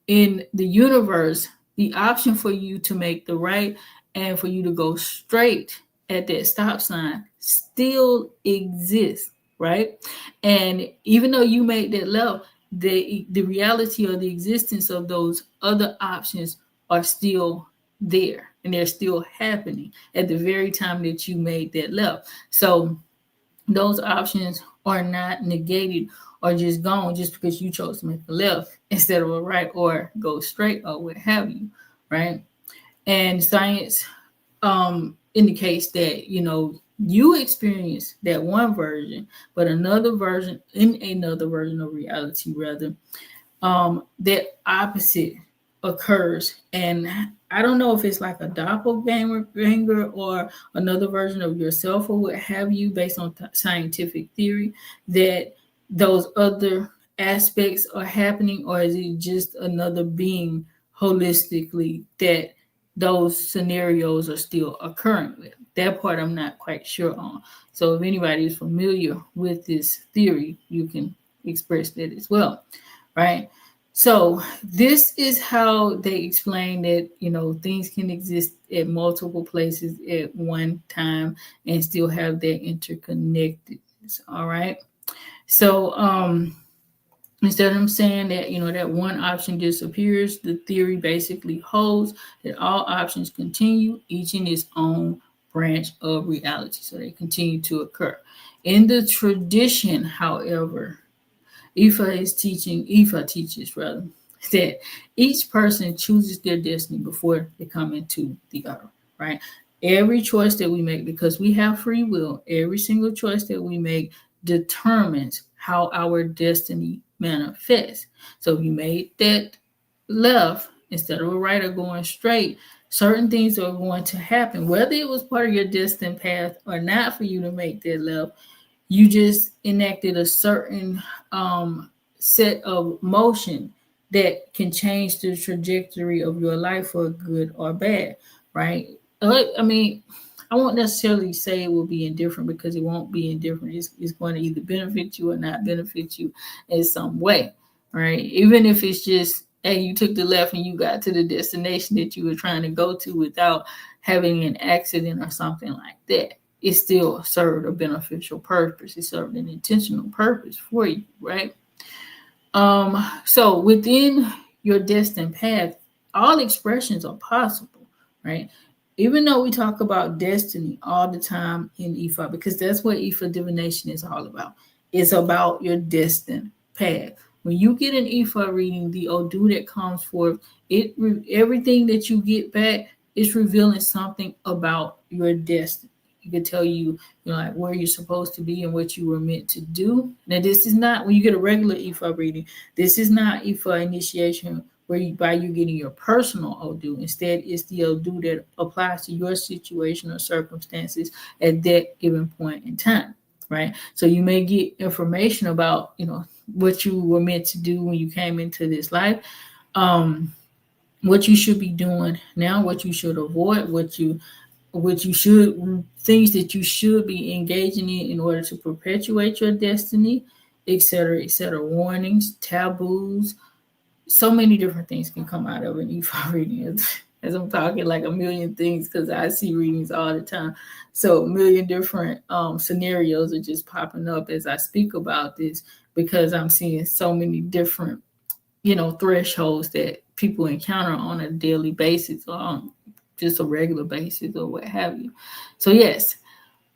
A: in the universe, the option for you to make the right and for you to go straight at that stop sign still exists, right? And even though you made that left, the reality or the existence of those other options are still there, and they're still happening at the very time that you made that left. So those options are not negated or just gone just because you chose to make a left instead of a right or go straight or what have you, right? And science indicates that, you experience that one version, but another version of reality, rather, that opposite occurs. And I don't know if it's like a doppelganger or another version of yourself or what have you, based on scientific theory, that those other aspects are happening, or is it just another being holistically that those scenarios are still occurring with? That part I'm not quite sure on. So if anybody is familiar with this theory, you can express that as well, right? So this is how they explain that, things can exist at multiple places at one time and still have that interconnectedness. All right. So instead of them saying that, that one option disappears, the theory basically holds that all options continue, each in its own branch of reality. So they continue to occur. In the tradition, however, Ifa teaches rather, that each person chooses their destiny before they come into the earth, right? Every choice that we make, because we have free will, every single choice that we make determines how our destiny manifests. So if you made that left instead of a right or going straight, certain things are going to happen, whether it was part of your destined path or not for you to make that left. You just enacted a certain set of motion that can change the trajectory of your life for good or bad, right? I mean, I won't necessarily say it will be indifferent, because it won't be indifferent. It's going to either benefit you or not benefit you in some way, right? Even if it's just, hey, you took the left and you got to the destination that you were trying to go to without having an accident or something like that. It still served a beneficial purpose. It served an intentional purpose for you, right? So within your destined path, all expressions are possible, right? Even though we talk about destiny all the time in Ifa, because that's what Ifa divination is all about. It's about your destined path. When you get an Ifa reading, the Odu that comes forth, everything that you get back is revealing something about your destiny. It could tell you, like where you're supposed to be and what you were meant to do. Now, this is not, when you get a regular Ifa reading, this is not Ifa initiation where you getting your personal Odu. Instead, it's the Odu that applies to your situation or circumstances at that given point in time, right? So you may get information about, what you were meant to do when you came into this life, what you should be doing now, what you should avoid, things that you should be engaging in order to perpetuate your destiny, etc., etc. Warnings, taboos, so many different things can come out of an Ifa reading. As I'm talking like a million things, because I see readings all the time. So a million different scenarios are just popping up as I speak about this, because I'm seeing so many different, thresholds that people encounter on a daily basis or on just a regular basis or what have you. So yes,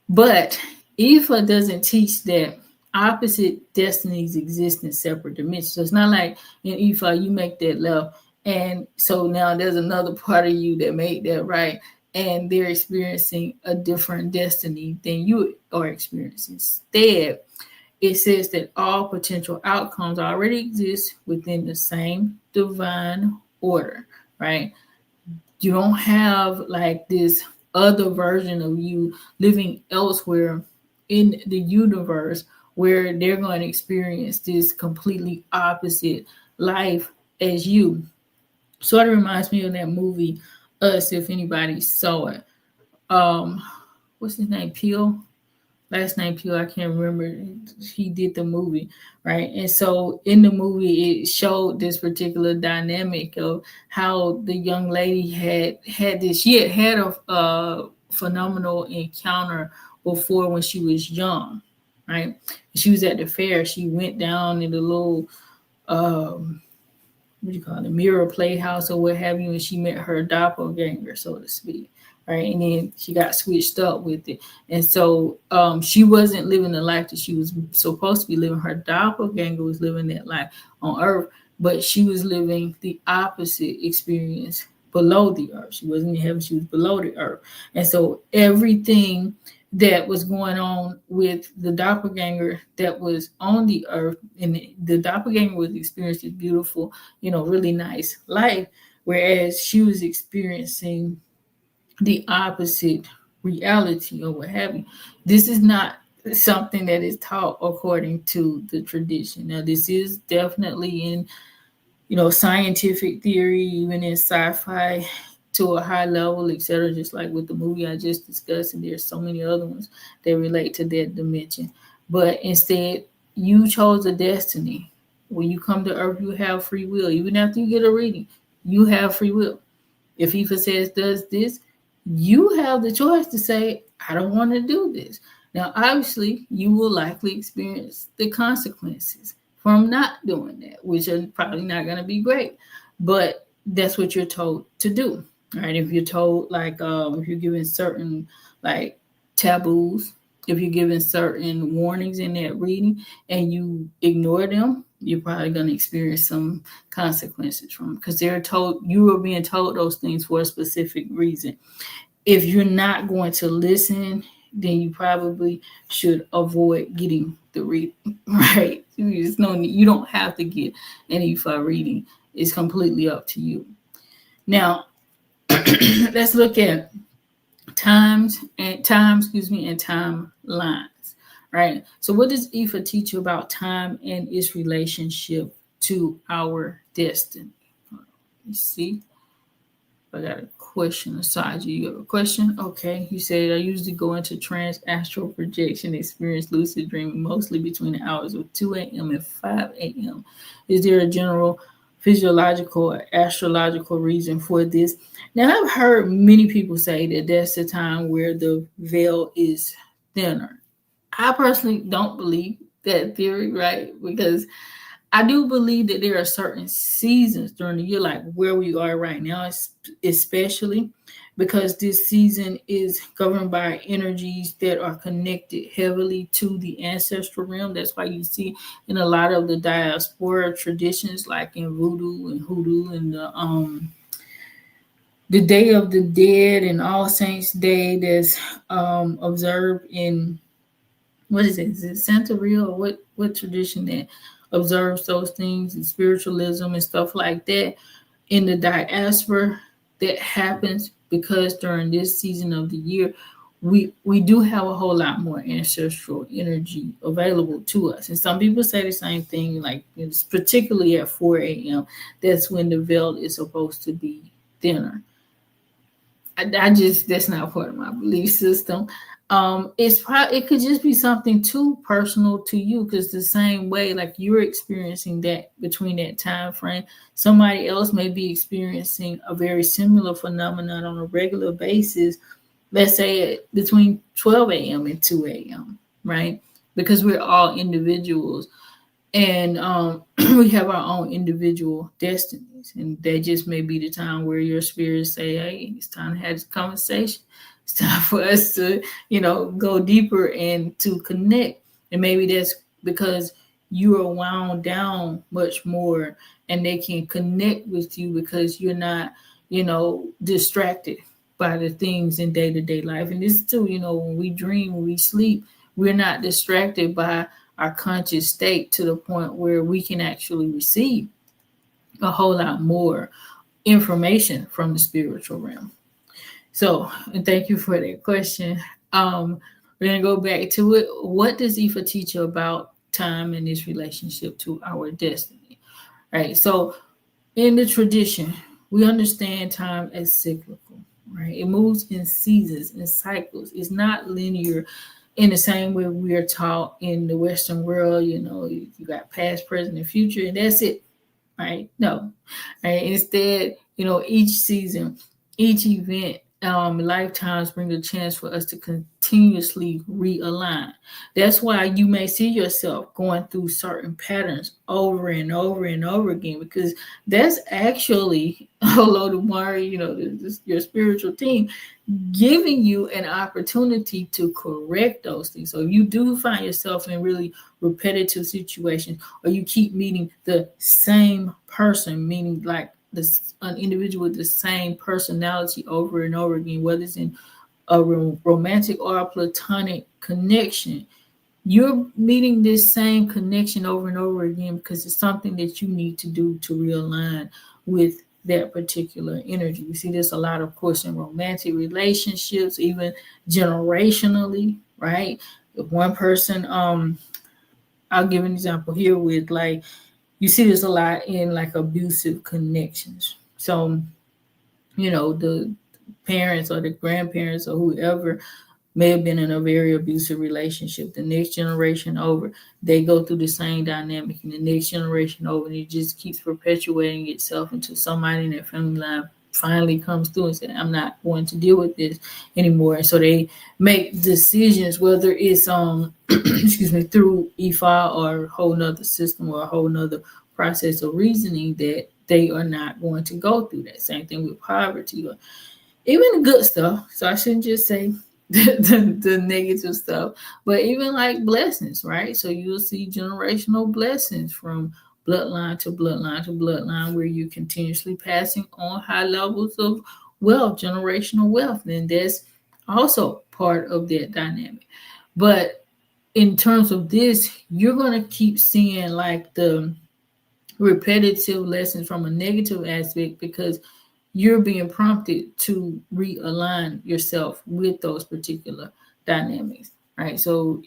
A: but Ifa doesn't teach that opposite destinies exist in separate dimensions. So it's not like in Ifa you make that left, and so now there's another part of you that made that right, and they're experiencing a different destiny than you are experiencing. Instead, it says that all potential outcomes already exist within the same divine order, right? You don't have like this other version of you living elsewhere in the universe where they're going to experience this completely opposite life as you. Sort of reminds me of that movie Us, if anybody saw it. What's his name? Peel? Last name Peel, I can't remember. He did the movie, right? And so in the movie, it showed this particular dynamic of how the young lady had this. She had a phenomenal encounter before when she was young, right? She was at the fair. She went down in the little what do you call it, mirror playhouse or what have you, and she met her doppelganger, so to speak, right? And then she got switched up with it. And so she wasn't living the life that she was supposed to be living. Her doppelganger was living that life on Earth, but she was living the opposite experience below the Earth. She wasn't in heaven, she was below the Earth. And so everything that was going on with the doppelganger that was on the Earth, and the doppelganger was experiencing this beautiful, really nice life, whereas she was experiencing the opposite reality or what have you. This is not something that is taught according to the tradition. Now, this is definitely in, scientific theory, even in sci-fi to a high level, etc. Just like with the movie I just discussed, and there's so many other ones that relate to that dimension. But instead, you chose a destiny. When you come to Earth, you have free will. Even after you get a reading, you have free will. If Ifa says does this, you have the choice to say, I don't want to do this. Now, obviously, you will likely experience the consequences from not doing that, which are probably not going to be great. But that's what you're told to do. Right? If you're told, like, if you're given certain, like, taboos, if you're given certain warnings in that reading and you ignore them, you're probably going to experience some consequences from them, because you are being told those things for a specific reason. If you're not going to listen, then you probably should avoid getting the reading, right? You don't have to get any for reading. It's completely up to you. Now, let's look at timelines, right? So what does Ifa teach you about time and its relationship to our destiny? Let me see. I got a question aside you. You have a question? Okay. You said, I usually go into trance, astral projection, experience lucid dreaming mostly between the hours of 2 a.m. and 5 a.m. Is there a general physiological or astrological reason for this? Now, I've heard many people say that that's the time where the veil is thinner. I personally don't believe that theory, right? Because I do believe that there are certain seasons during the year, like where we are right now, especially because this season is governed by energies that are connected heavily to the ancestral realm. That's why you see in a lot of the diaspora traditions, like in voodoo and hoodoo and the Day of the Dead and All Saints Day that's observed in, what is it? Is it Santeria, or what tradition that observes those things, and spiritualism and stuff like that in the diaspora? That happens because during this season of the year, we do have a whole lot more ancestral energy available to us. And some people say the same thing, like it's particularly at 4 a.m. That's when the veil is supposed to be thinner. That's not part of my belief system. It could just be something too personal to you, because the same way like you're experiencing that between that time frame, somebody else may be experiencing a very similar phenomenon on a regular basis. Let's say between 12 a.m. and 2 a.m. right? Because we're all individuals, and we have our own individual destinies, and that just may be the time where your spirits say, hey, it's time to have this conversation. It's time for us to go deeper and to connect. And maybe that's because you are wound down much more, and they can connect with you because you're not distracted by the things in day-to-day life. And this too, when we dream, when we sleep, we're not distracted by our conscious state to the point where we can actually receive a whole lot more information from the spiritual realm. So, and thank you for that question. We're going to go back to it. What does Ifa teach you about time and its relationship to our destiny? Right. So, in the tradition, we understand time as cyclical, right? It moves in seasons and cycles. It's not linear in the same way we are taught in the Western world. You got past, present, and future, and that's it, right? No, right? Instead, each season, each event, lifetimes bring a chance for us to continuously realign. That's why you may see yourself going through certain patterns over and over and over again, because that's actually, hello to Mari, your spiritual team, giving you an opportunity to correct those things. So if you do find yourself in really repetitive situations, or you keep meeting the same person, meaning like an individual with the same personality over and over again, whether it's in a romantic or a platonic connection, you're meeting this same connection over and over again because it's something that you need to do to realign with that particular energy. You see this a lot, of course, in romantic relationships, even generationally, right? If one person, I'll give an example here with like, you see this a lot in like abusive connections. So, the parents or the grandparents or whoever may have been in a very abusive relationship. The next generation over, they go through the same dynamic, and the next generation over, and it just keeps perpetuating itself until somebody in their family line finally comes through and says, I'm not going to deal with this anymore. And so they make decisions, whether it's excuse me, through IFA or a whole nother system or a whole nother process of reasoning, that they are not going to go through that. Same thing with poverty or even the good stuff. So I shouldn't just say the negative stuff, but even like blessings, right? So you'll see generational blessings from bloodline to bloodline to bloodline, where you're continuously passing on high levels of wealth, generational wealth. And that's also part of that dynamic. But in terms of this, you're going to keep seeing like the repetitive lessons from a negative aspect, because you're being prompted to realign yourself with those particular dynamics, right? So,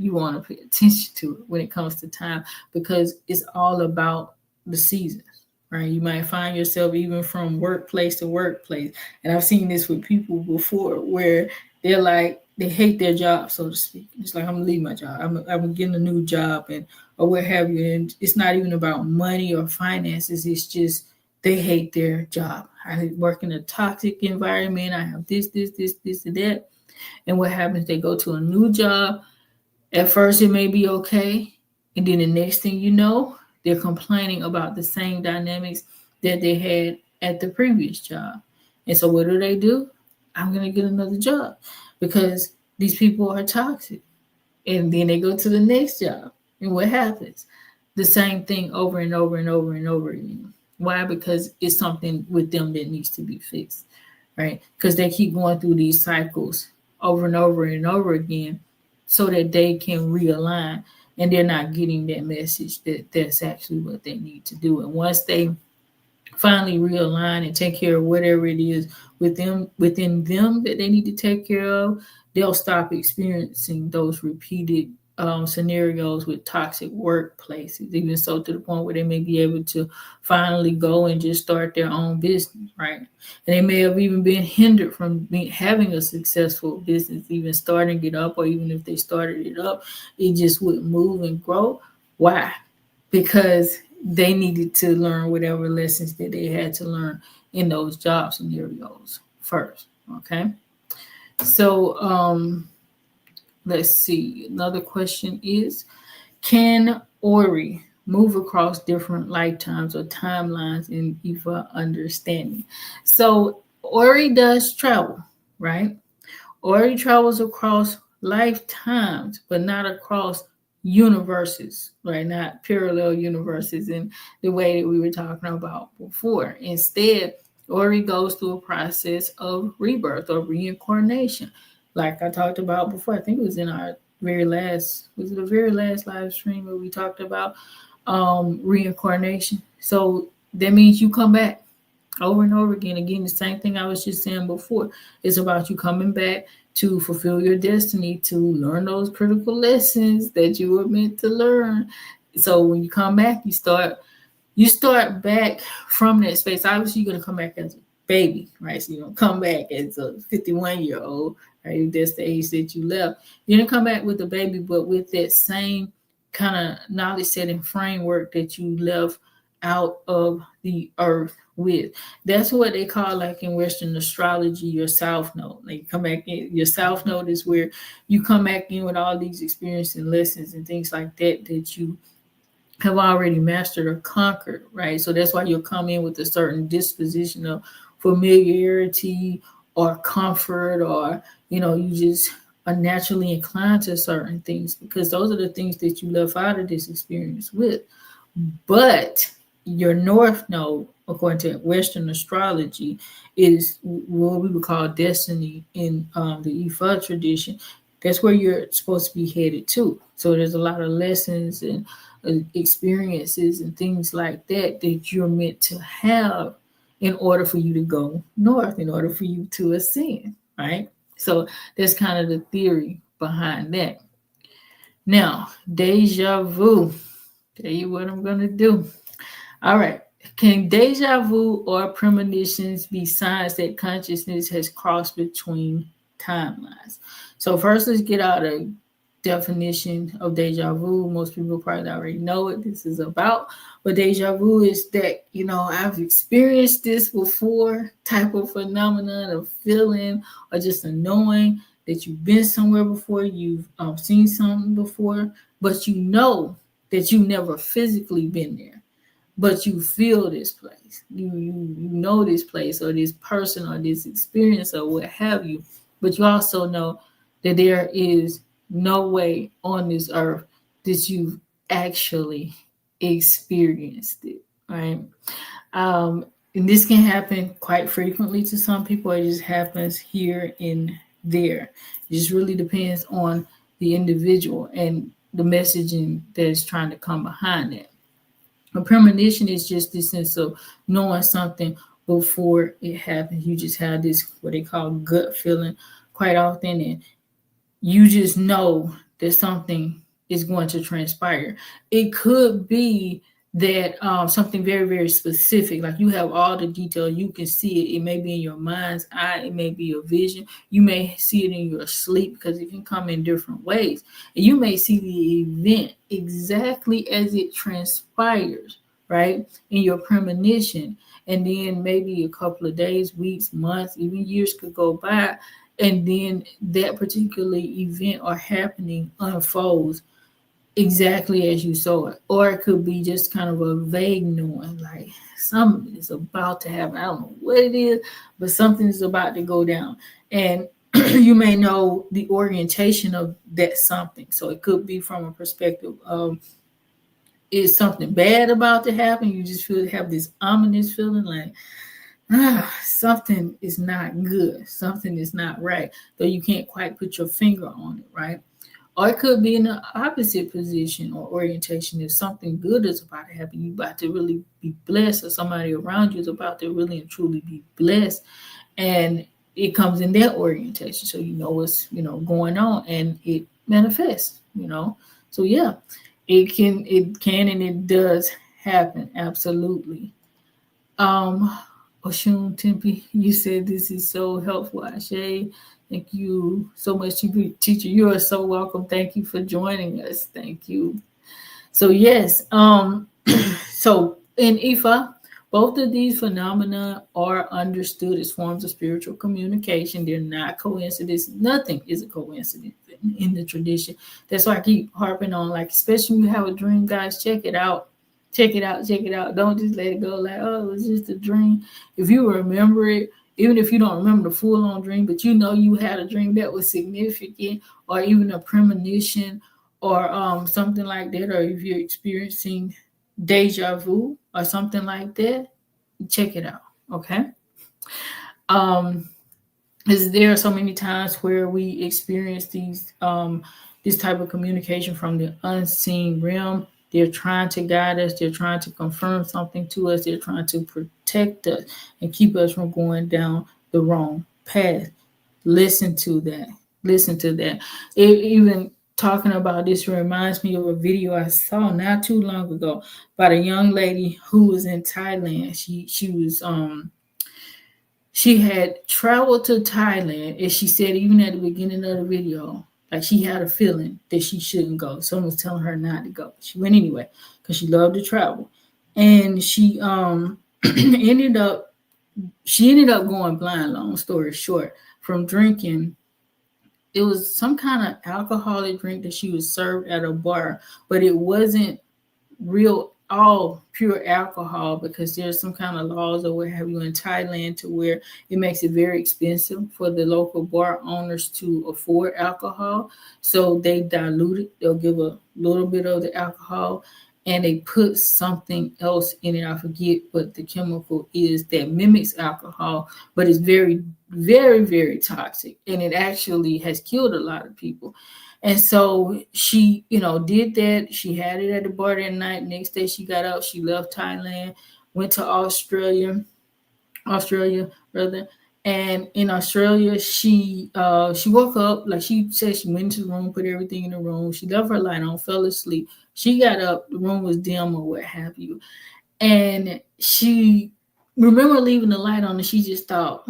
A: you want to pay attention to it when it comes to time, because it's all about the seasons, right? You might find yourself even from workplace to workplace. And I've seen this with people before where they're like, they hate their job, so to speak. It's like, I'm gonna leave my job. I'm getting a new job or what have you. And it's not even about money or finances. It's just, they hate their job. I work in a toxic environment. I have this, and that. And what happens? They go to a new job. At first, it may be okay. And then the next thing you know, they're complaining about the same dynamics that they had at the previous job. And so what do? I'm going to get another job because these people are toxic. And then they go to the next job. And what happens? The same thing over and over and over and over again. Why? Because it's something with them that needs to be fixed, right? Because they keep going through these cycles over and over and over again so that they can realign, and they're not getting that message that that's actually what they need to do. And once they finally realign and take care of whatever it is within them that they need to take care of, they'll stop experiencing those repeated scenarios with toxic workplaces, even so to the point where they may be able to finally go and just start their own business, right? And they may have even been hindered from having a successful business, even starting it up, or even if they started it up, it just wouldn't move and grow. Why? Because they needed to learn whatever lessons that they had to learn in those job scenarios first, okay? So, let's see. Another question is, can Ori move across different lifetimes or timelines in IFA understanding? So Ori does travel, right? Ori travels across lifetimes, but not across universes, right? Not parallel universes in the way that we were talking about before. Instead, Ori goes through a process of rebirth or reincarnation. Like I talked about before, I think it was in our very last live stream where we talked about reincarnation. So that means you come back over and over again. Again, the same thing I was just saying before. It's about you coming back to fulfill your destiny, to learn those critical lessons that you were meant to learn. So when you come back, you start back from that space. Obviously, you're going to come back as a baby, right? So you don't come back as a 51-year-old, right? If that's the age that you left. You're going to come back with a baby, but with that same kind of knowledge setting framework that you left out of the earth with. That's what they call, like in Western astrology, your south node. Like come back in, your south node is where you come back in with all these experiences and lessons and things like that you have already mastered or conquered, right? So that's why you'll come in with a certain disposition of familiarity or comfort, or you just are naturally inclined to certain things, because those are the things that you left out of this experience with. But your north node, according to Western astrology, is what we would call destiny in the Ifa tradition. That's where you're supposed to be headed to. So there's a lot of lessons and experiences and things like that you're meant to have in order for you to go north, in order for you to ascend, right? So that's kind of the theory behind that. Now, deja vu. Tell you what I'm going to do. All right. Can deja vu or premonitions be signs that consciousness has crossed between timelines? So first, let's get out a definition of deja vu. Most people probably already know what this is about. But deja vu is that, I've experienced this before type of phenomenon of feeling or just a knowing that you've been somewhere before, you've seen something before, but you know that you've never physically been there, but you feel this place. You know this place or this person or this experience or what have you, but you also know that there is no way on this earth that you've actually experienced it, right? And this can happen quite frequently to some people. It just happens here and there. It just really depends on the individual and the messaging that is trying to come behind that. A premonition is just this sense of knowing something before it happens. You just have this, what they call gut feeling quite often, and you just know that something is going to transpire. It could be that something very, very specific, like you have all the detail, you can see it. It may be in your mind's eye, it may be a vision. You may see it in your sleep because it can come in different ways. And you may see the event exactly as it transpires, right, in your premonition. And then maybe a couple of days, weeks, months, even years could go by, and then that particular event or happening unfolds exactly as you saw it. Or it could be just kind of a vague knowing, like something is about to happen. I don't know what it is, but something is about to go down. And you may know the orientation of that something. So it could be from a perspective of, is something bad about to happen? You just have this ominous feeling like, something is not good. Something is not right. Though you can't quite put your finger on it, right? Or it could be in the opposite position or orientation. If something good is about to happen, you're about to really be blessed, or somebody around you is about to really and truly be blessed. And it comes in that orientation. So you know what's, going on, and it manifests, So yeah, it can and it does happen. Absolutely. Oshun Tempe, you said this is so helpful, Ashe. Thank you so much, teacher. You are so welcome. Thank you for joining us. Thank you. So yes, so in Ifa, both of these phenomena are understood as forms of spiritual communication. They're not coincidence. Nothing is a coincidence in the tradition. That's why I keep harping on, like, especially when you have a dream, guys, check it out. Check it out. Check it out. Don't just let it go like, oh, it was just a dream. If you remember it, even if you don't remember the full-on dream, but you know you had a dream that was significant, or even a premonition, or something like that, or if you're experiencing deja vu or something like that, check it out, okay? Is there so many times where we experience this type of communication from the unseen realm. They're trying to guide us. They're trying to confirm something to us. They're trying to protect us and keep us from going down the wrong path. Listen to that. Listen to that. Even talking about this reminds me of a video I saw not too long ago about a young lady who was in Thailand. She had traveled to Thailand, and she said even at the beginning of the video, like she had a feeling that she shouldn't go. Someone was telling her not to go. She went anyway because she loved to travel, and she ended up going blind. Long story short, from drinking. It was some kind of alcoholic drink that she was served at a bar, but it wasn't real all pure alcohol, because there's some kind of laws or what have you in Thailand to where it makes it very expensive for the local bar owners to afford alcohol. So they dilute it. They'll give a little bit of the alcohol and they put something else in it. I forget what the chemical is that mimics alcohol, but it's very, very, very toxic. And it actually has killed a lot of people. And so she, did that. She had it at the bar that night. Next day she got up, she left Thailand, went to Australia, Australia rather. And in Australia, she woke up, like she said, she went into the room, put everything in the room. She left her light on, fell asleep. She got up, the room was dim or what have you. And she remember leaving the light on, and she just thought,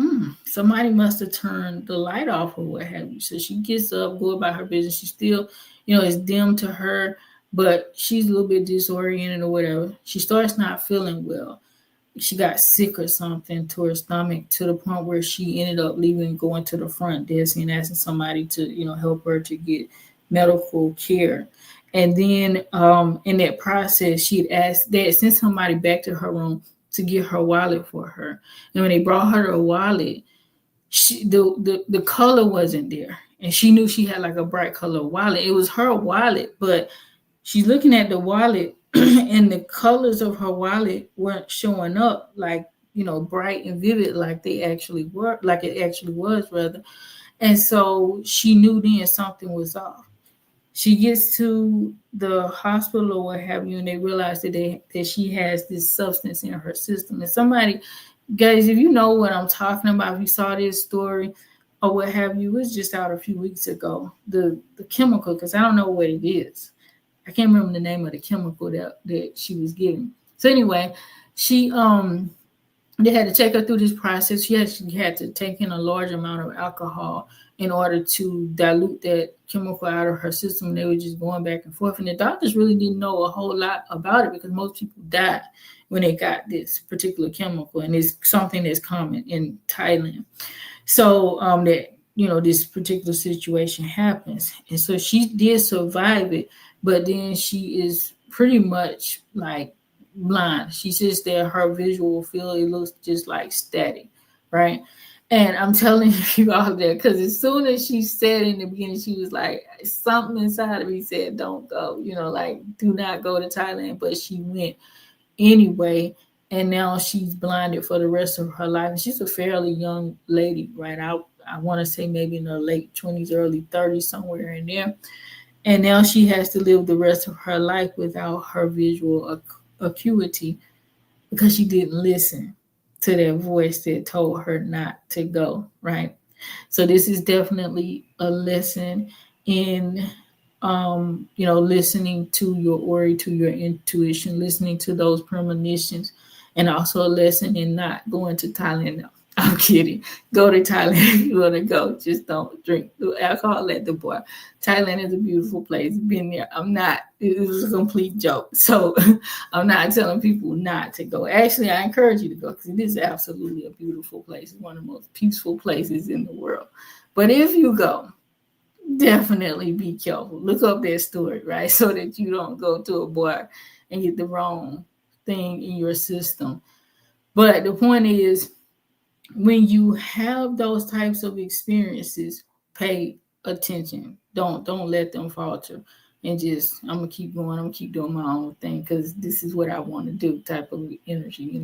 A: somebody must have turned the light off or what have you. So she gets up, go about her business. She still, it's dim to her, but she's a little bit disoriented or whatever. She starts not feeling well. She got sick or something to her stomach, to the point where she ended up leaving, going to the front desk and asking somebody to, help her to get medical care. And then in that process, she'd asked, they had sent somebody back to her room to get her wallet for her. And when they brought her a wallet, the color wasn't there. And she knew she had like a bright color wallet. It was her wallet, but she's looking at the wallet and the colors of her wallet weren't showing up like, bright and vivid like they actually were, like it actually was rather. And so she knew then something was off. She gets to the hospital or what have you, and they realize that she has this substance in her system. And somebody, guys, if you know what I'm talking about, if you saw this story or what have you, it was just out a few weeks ago. The chemical, because I don't know what it is. I can't remember the name of the chemical that she was given. So anyway, she they had to take her through this process. Yes, she had to take in a large amount of alcohol in order to dilute that chemical out of her system. They were just going back and forth. And the doctors really didn't know a whole lot about it because most people died when they got this particular chemical. And it's something that's common in Thailand. So this particular situation happens. And so she did survive it, but then she is pretty much like blind. She says that her visual field, it looks just like static, right? And I'm telling you all that because as soon as she said in the beginning, she was like, something inside of me said, don't go, do not go to Thailand. But she went anyway. And now she's blinded for the rest of her life. And she's a fairly young lady, right? I want to say maybe in her late 20s, early 30s, somewhere in there. And now she has to live the rest of her life without her visual acuity because she didn't listen to that voice that told her not to go, right? So this is definitely a lesson in listening to your ori, to your intuition, listening to those premonitions, and also a lesson in not going to Thailand. No, I'm kidding. Go to Thailand if you want to go. Just don't drink alcohol at the bar. Thailand is a beautiful place. Been there. It was a complete joke. So I'm not telling people not to go. Actually, I encourage you to go because it is absolutely a beautiful place. It's one of the most peaceful places in the world. But if you go, definitely be careful. Look up that story, right? So that you don't go to a bar and get the wrong thing in your system. But the point is, when you have those types of experiences, pay attention. Don't let them falter. And just, I'm going to keep going. I'm going to keep doing my own thing because this is what I want to do type of energy,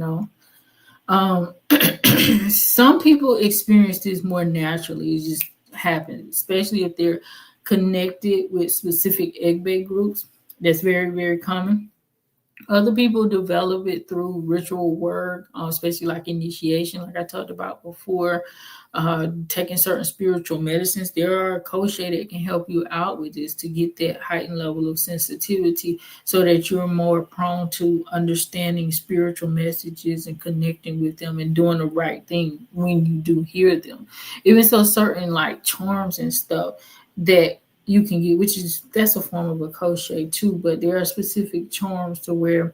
A: Some people experience this more naturally. It just happens, especially if they're connected with specific egg groups. That's very, very common. Other people develop it through ritual work, especially like initiation, like I talked about before, taking certain spiritual medicines. There are crochet that can help you out with this to get that heightened level of sensitivity so that you're more prone to understanding spiritual messages and connecting with them and doing the right thing when you do hear them. Even so, certain like charms and stuff that you can get, that's a form of a crochet too, but there are specific charms to where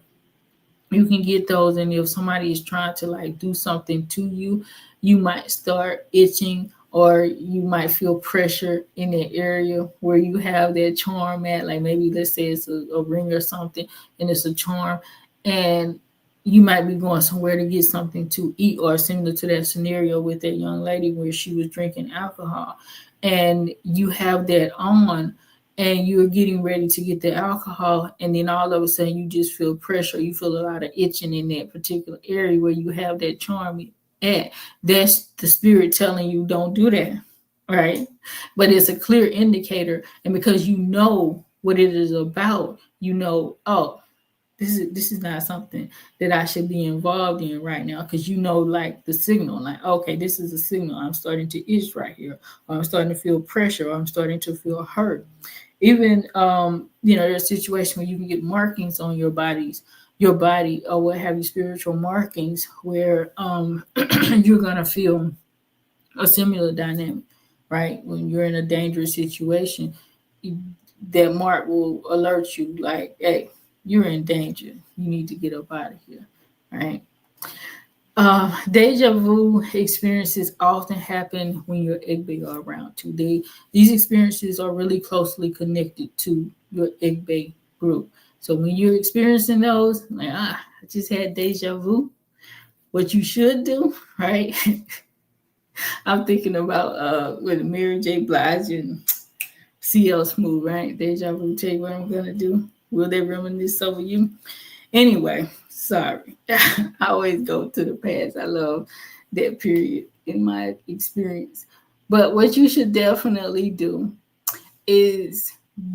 A: you can get those. And if somebody is trying to like do something to you, you might start itching or you might feel pressure in the area where you have that charm at, like maybe let's say it's a ring or something and it's a charm and you might be going somewhere to get something to eat, or similar to that scenario with that young lady where she was drinking alcohol. And you have that on and you're getting ready to get the alcohol, and then all of a sudden you just feel pressure. You feel a lot of itching in that particular area where you have that charm at. That's the spirit telling you don't do that, right? But it's a clear indicator. And because you know what it is about, oh, this is not something that I should be involved in right now, because like the signal, like, okay, this is a signal. I'm starting to itch right here, or I'm starting to feel pressure, or I'm starting to feel hurt. Even there's a situation where you can get markings on your body, or what have you, spiritual markings, where you're gonna feel a similar dynamic, right? When you're in a dangerous situation, that mark will alert you, like, hey, you're in danger. You need to get up out of here, right? Deja vu experiences often happen when your Igbe are around too. These experiences are really closely connected to your Igbe group. So when you're experiencing those, like, I just had deja vu, what you should do, right? I'm thinking about with Mary J. Blige and CL Smooth, right? Deja vu, tell you what I'm gonna do. Will they reminisce over you? Anyway, sorry. I always go to the past. I love that period in my experience. But what you should definitely do is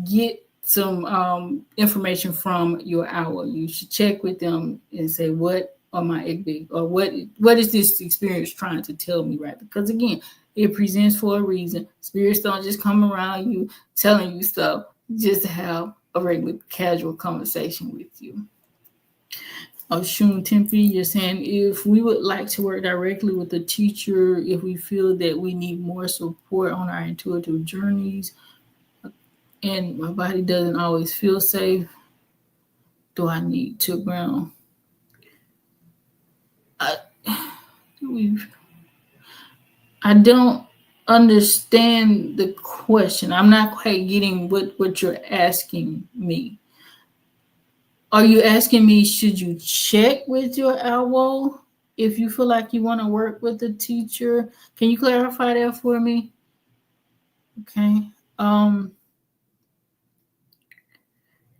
A: get some information from your owl. You should check with them and say, what are my Igbe, or what is this experience trying to tell me, right? Because again, it presents for a reason. Spirits don't just come around you telling you stuff just to have a regular casual conversation with you. Shun Tempe, you're saying, if we would like to work directly with the teacher, if we feel that we need more support on our intuitive journeys, and my body doesn't always feel safe, do I need to ground? I don't understand the question. I'm not quite getting what you're asking me. Are you asking me, should you check with your owl if you feel like you want to work with the teacher? Can you clarify that for me? Okay.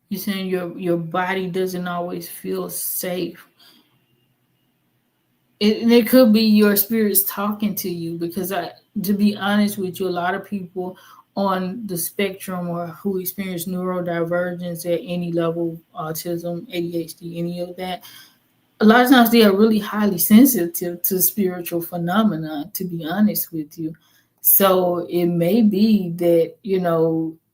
A: You're saying your body doesn't always feel safe. It could be your spirits talking to you, because to be honest with you, a lot of people on the spectrum, or who experience neurodivergence at any level, autism, ADHD, any of that, a lot of times they are really highly sensitive to spiritual phenomena, to be honest with you. So it may be that,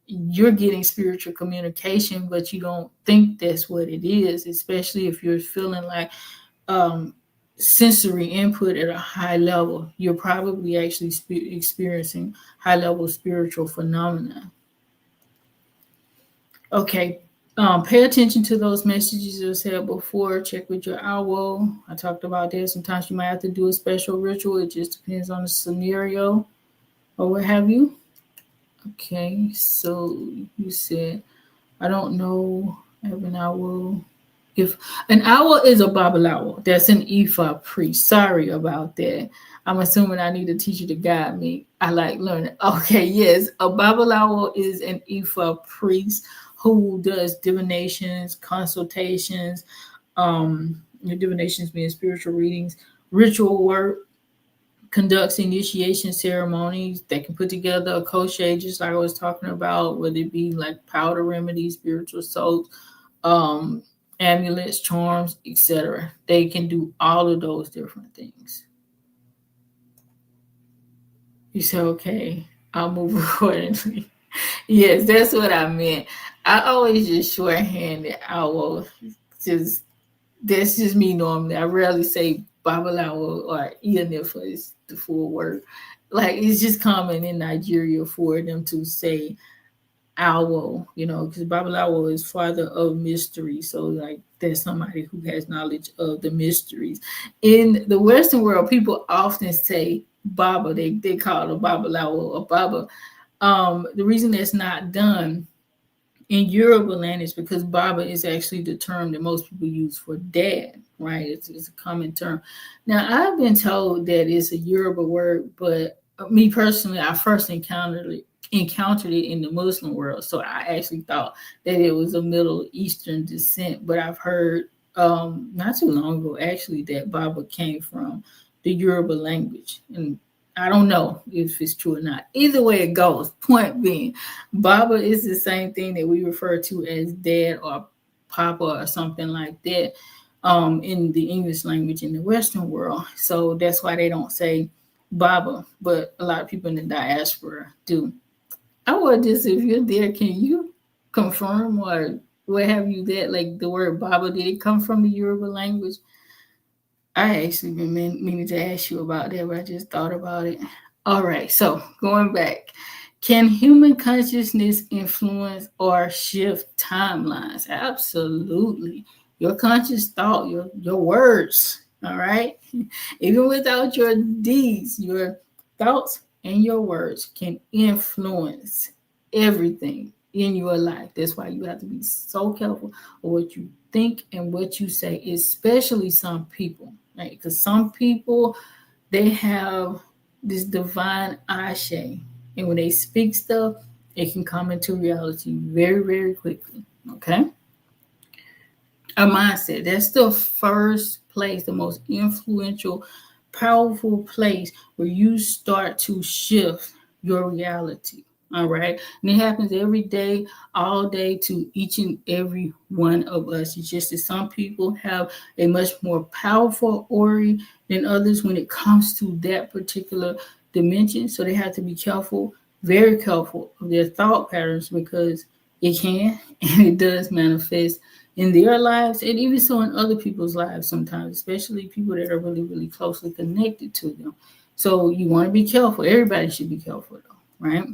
A: you're getting spiritual communication, but you don't think that's what it is, especially if you're feeling like sensory input at a high level. You're probably actually experiencing high level spiritual phenomena. Okay. Pay attention to those messages, as I said before. Check with your owl. I talked about that. Sometimes you might have to do a special ritual. It just depends on the scenario or what have you. Okay, so you said, I don't know. I have an owl. If an owl is a babalawo, that's an Ifa priest. Sorry about that. I'm assuming I need a teacher to guide me. I like learning. Okay, yes, a babalawo is an Ifa priest who does divinations, consultations, divinations being spiritual readings, ritual work, conducts initiation ceremonies. They can put together a crochet, just like I was talking about, whether it be like powder remedies, spiritual soaps, amulets, charms, etc. They can do all of those different things. You say, okay, I'll move accordingly. Yes, that's what I meant. I always just shorthand it. That's just me normally. I rarely say babalawo or Ianifa is the full word. Like, it's just common in Nigeria for them to say owl, because babalawo is father of mystery. So, like, there's somebody who has knowledge of the mysteries. In the Western world, people often say baba. They call a babalawo a baba. The reason that's not done in Yoruba land is because Baba is actually the term that most people use for dad, right? It's a common term. Now, I've been told that it's a Yoruba word, but me personally, I first encountered it in the Muslim world. So I actually thought that it was a Middle Eastern descent, but I've heard not too long ago, actually, that Baba came from the Yoruba language. And I don't know if it's true or not. Either way it goes, point being, Baba is the same thing that we refer to as dad or Papa or something like that in the English language in the Western world. So that's why they don't say Baba, but a lot of people in the diaspora do. I would just, if you're there, can you confirm or where have you that? Like the word Baba, did it come from the Yoruba language? I actually been meaning to ask you about that, but I just thought about it. All right, so going back, can human consciousness influence or shift timelines? Absolutely. Your conscious thought, your words, all right? Even without your deeds, your thoughts and your words can influence everything in your life. That's why you have to be so careful of what you think and what you say, especially some people, right? Because some people, they have this divine ashe, and when they speak stuff, it can come into reality very, very quickly. Okay, a mindset, that's the first place, the most influential, powerful place where you start to shift your reality. All right, and it happens every day, all day, to each and every one of us. It's just that some people have a much more powerful aura than others when it comes to that particular dimension. So they have to be careful, very careful of their thought patterns, because it can and it does manifest in their lives, and even so in other people's lives sometimes, especially people that are really, really closely connected to them. So you want to be careful. Everybody should be careful though, right?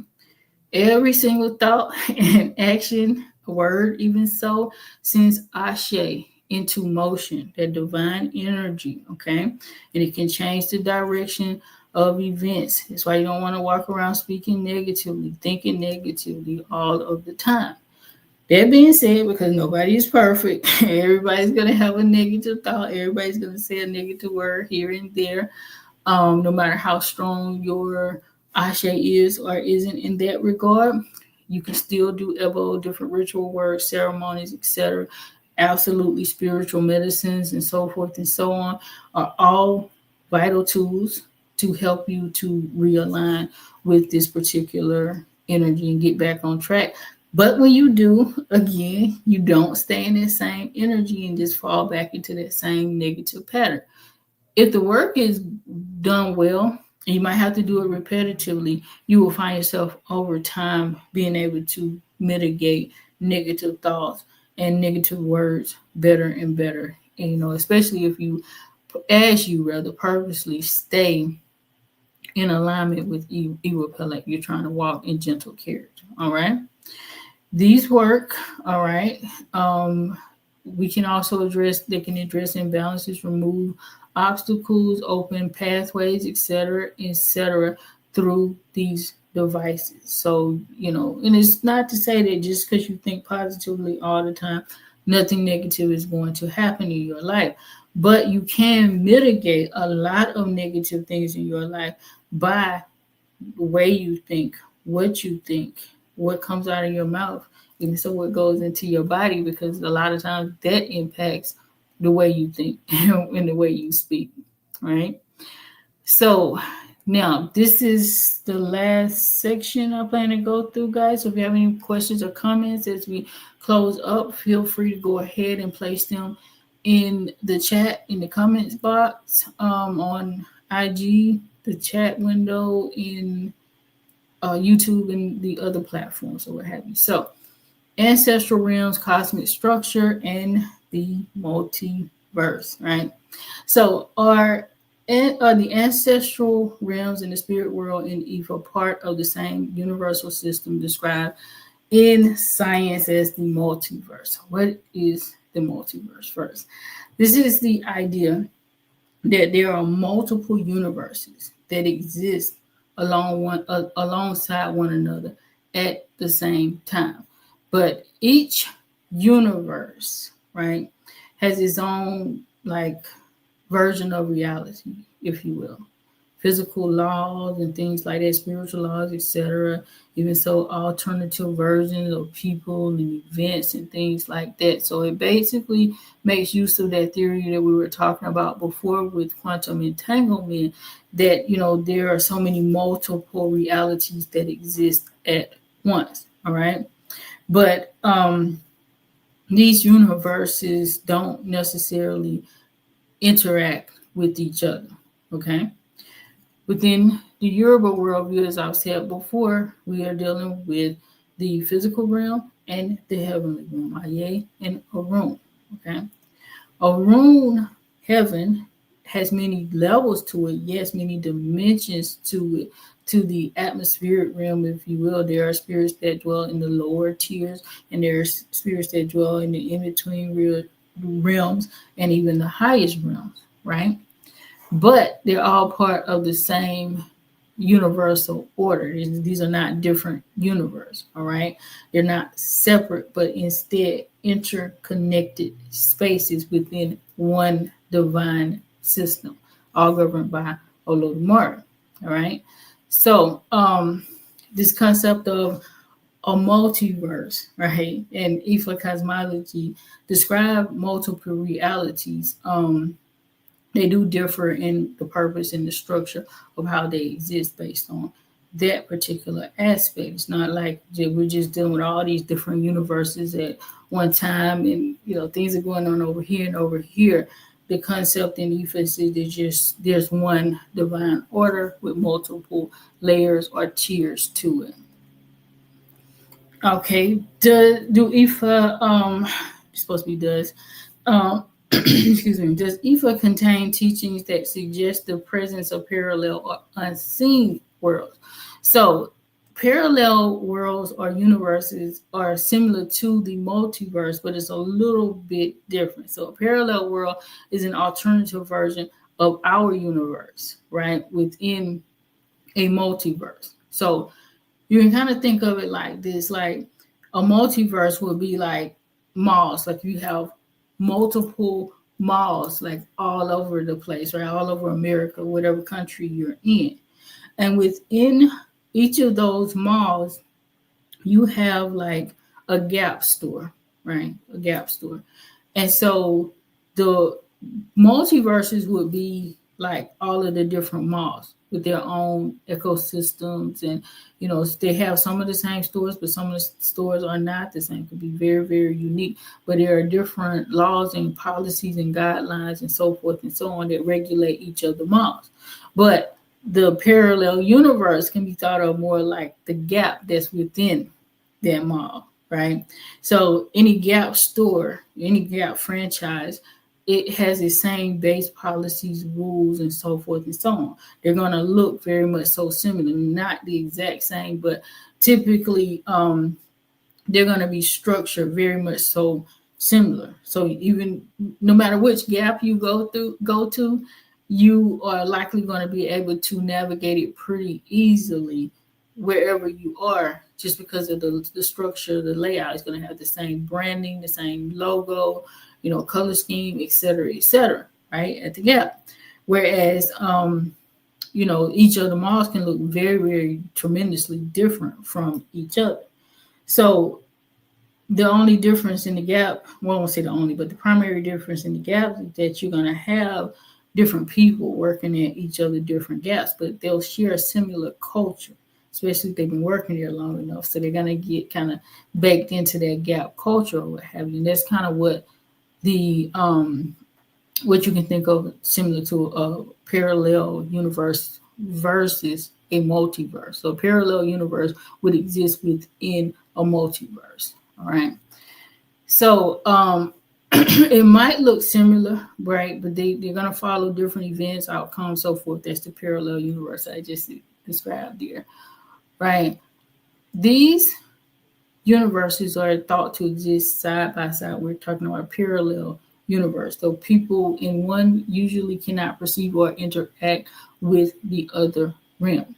A: Every single thought and action, word, even so, sends Ashe into motion, that divine energy, okay? And it can change the direction of events. That's why you don't want to walk around speaking negatively, thinking negatively all of the time. That being said, because nobody is perfect, everybody's going to have a negative thought. Everybody's going to say a negative word here and there, no matter how strong your Ashe is or isn't in that regard. You can still do Ebo, different ritual works, ceremonies, etc. Absolutely, spiritual medicines and so forth and so on are all vital tools to help you to realign with this particular energy and get back on track. But when you do, again, you don't stay in that same energy and just fall back into that same negative pattern. If the work is done well, and you might have to do it repetitively, you will find yourself over time being able to mitigate negative thoughts and negative words better and better. And, especially if you, as you rather purposely stay in alignment with evil, like you're trying to walk in gentle character. All right. These work, all right. We can also they can address imbalances, remove obstacles, open pathways, etc., through these devices. So, and it's not to say that just because you think positively all the time, nothing negative is going to happen in your life. But you can mitigate a lot of negative things in your life by the way you think, what comes out of your mouth, and so what goes into your body, because a lot of times that impacts the way you think and the way you speak, right? So now this is the last section I plan to go through, guys. So if you have any questions or comments as we close up, feel free to go ahead and place them in the chat, in the comments box, on IG, the chat window, in YouTube, and the other platforms or what have you. So, ancestral realms, cosmic structure, and the multiverse, right? So, are the ancestral realms in the spirit world and Eve part of the same universal system described in science as the multiverse? What is the multiverse first? This is the idea that there are multiple universes that exist alongside one another at the same time. But each universe, right, has its own version of reality, if you will. Physical laws and things like that, spiritual laws, etc. Even so, alternative versions of people and events and things like that. So it basically makes use of that theory that we were talking about before with quantum entanglement, that, there are so many multiple realities that exist at once. All right. But these universes don't necessarily interact with each other. Okay. Within the Yoruba worldview, as I've said before, we are dealing with the physical realm and the heavenly realm, Aye and òrun. Okay. Òrun, heaven, has many levels to it, yes, many dimensions to it, to the atmospheric realm, if you will. There are spirits that dwell in the lower tiers, and there are spirits that dwell in the in-between realms and even the highest realms, right? But they're all part of the same universal order. These are not different universe, all right? They're not separate, but instead interconnected spaces within one divine system, all governed by Olodumare, all right? So this concept of a multiverse, right, and Ifa cosmology describe multiple realities. They do differ in the purpose and the structure of how they exist based on that particular aspect. It's not like we're just dealing with all these different universes at one time, and things are going on over here and over here. The concept in Ephesus is just there's one divine order with multiple layers or tiers to it. Okay, do Ifa supposed to be does excuse me, does Ifa contain teachings that suggest the presence of parallel or unseen worlds? So parallel worlds or universes are similar to the multiverse, but it's a little bit different. So a parallel world is an alternative version of our universe, right, within a multiverse. So you can kind of think of it like this, like a multiverse would be like malls, like you have multiple malls like all over the place, right? All over America, whatever country you're in. And within each of those malls, you have like a Gap store, right? A Gap store. And so the multiverses would be like all of the different malls with their own ecosystems, and they have some of the same stores, but some of the stores are not the same. Could be very, very unique, but there are different laws and policies and guidelines and so forth and so on that regulate each of the malls. But the parallel universe can be thought of more like the gap that's within that mall, right? So any Gap store, any Gap franchise, it has the same base policies, rules, and so forth and so on. They're going to look very much so similar, not the exact same, but typically they're going to be structured very much so similar. So even no matter which Gap you go to, you are likely going to be able to navigate it pretty easily wherever you are, just because of the structure, the layout is going to have the same branding, the same logo, color scheme, et cetera, right, at the Gap. Whereas, each of the malls can look very, very tremendously different from each other. So the only difference in the Gap, well, I won't say the only, but the primary difference in the Gap is that you're going to have different people working at each of the different Gaps, but they'll share a similar culture, especially if they've been working there long enough. So they're going to get kind of baked into that Gap culture or what have you. And that's kind of what the what you can think of similar to a parallel universe versus a multiverse. So a parallel universe would exist within a multiverse. All right. So it might look similar, right? But they're going to follow different events, outcomes, so forth. That's the parallel universe I just described here, right? These universes are thought to exist side by side. We're talking about a parallel universe. So people in one usually cannot perceive or interact with the other realm.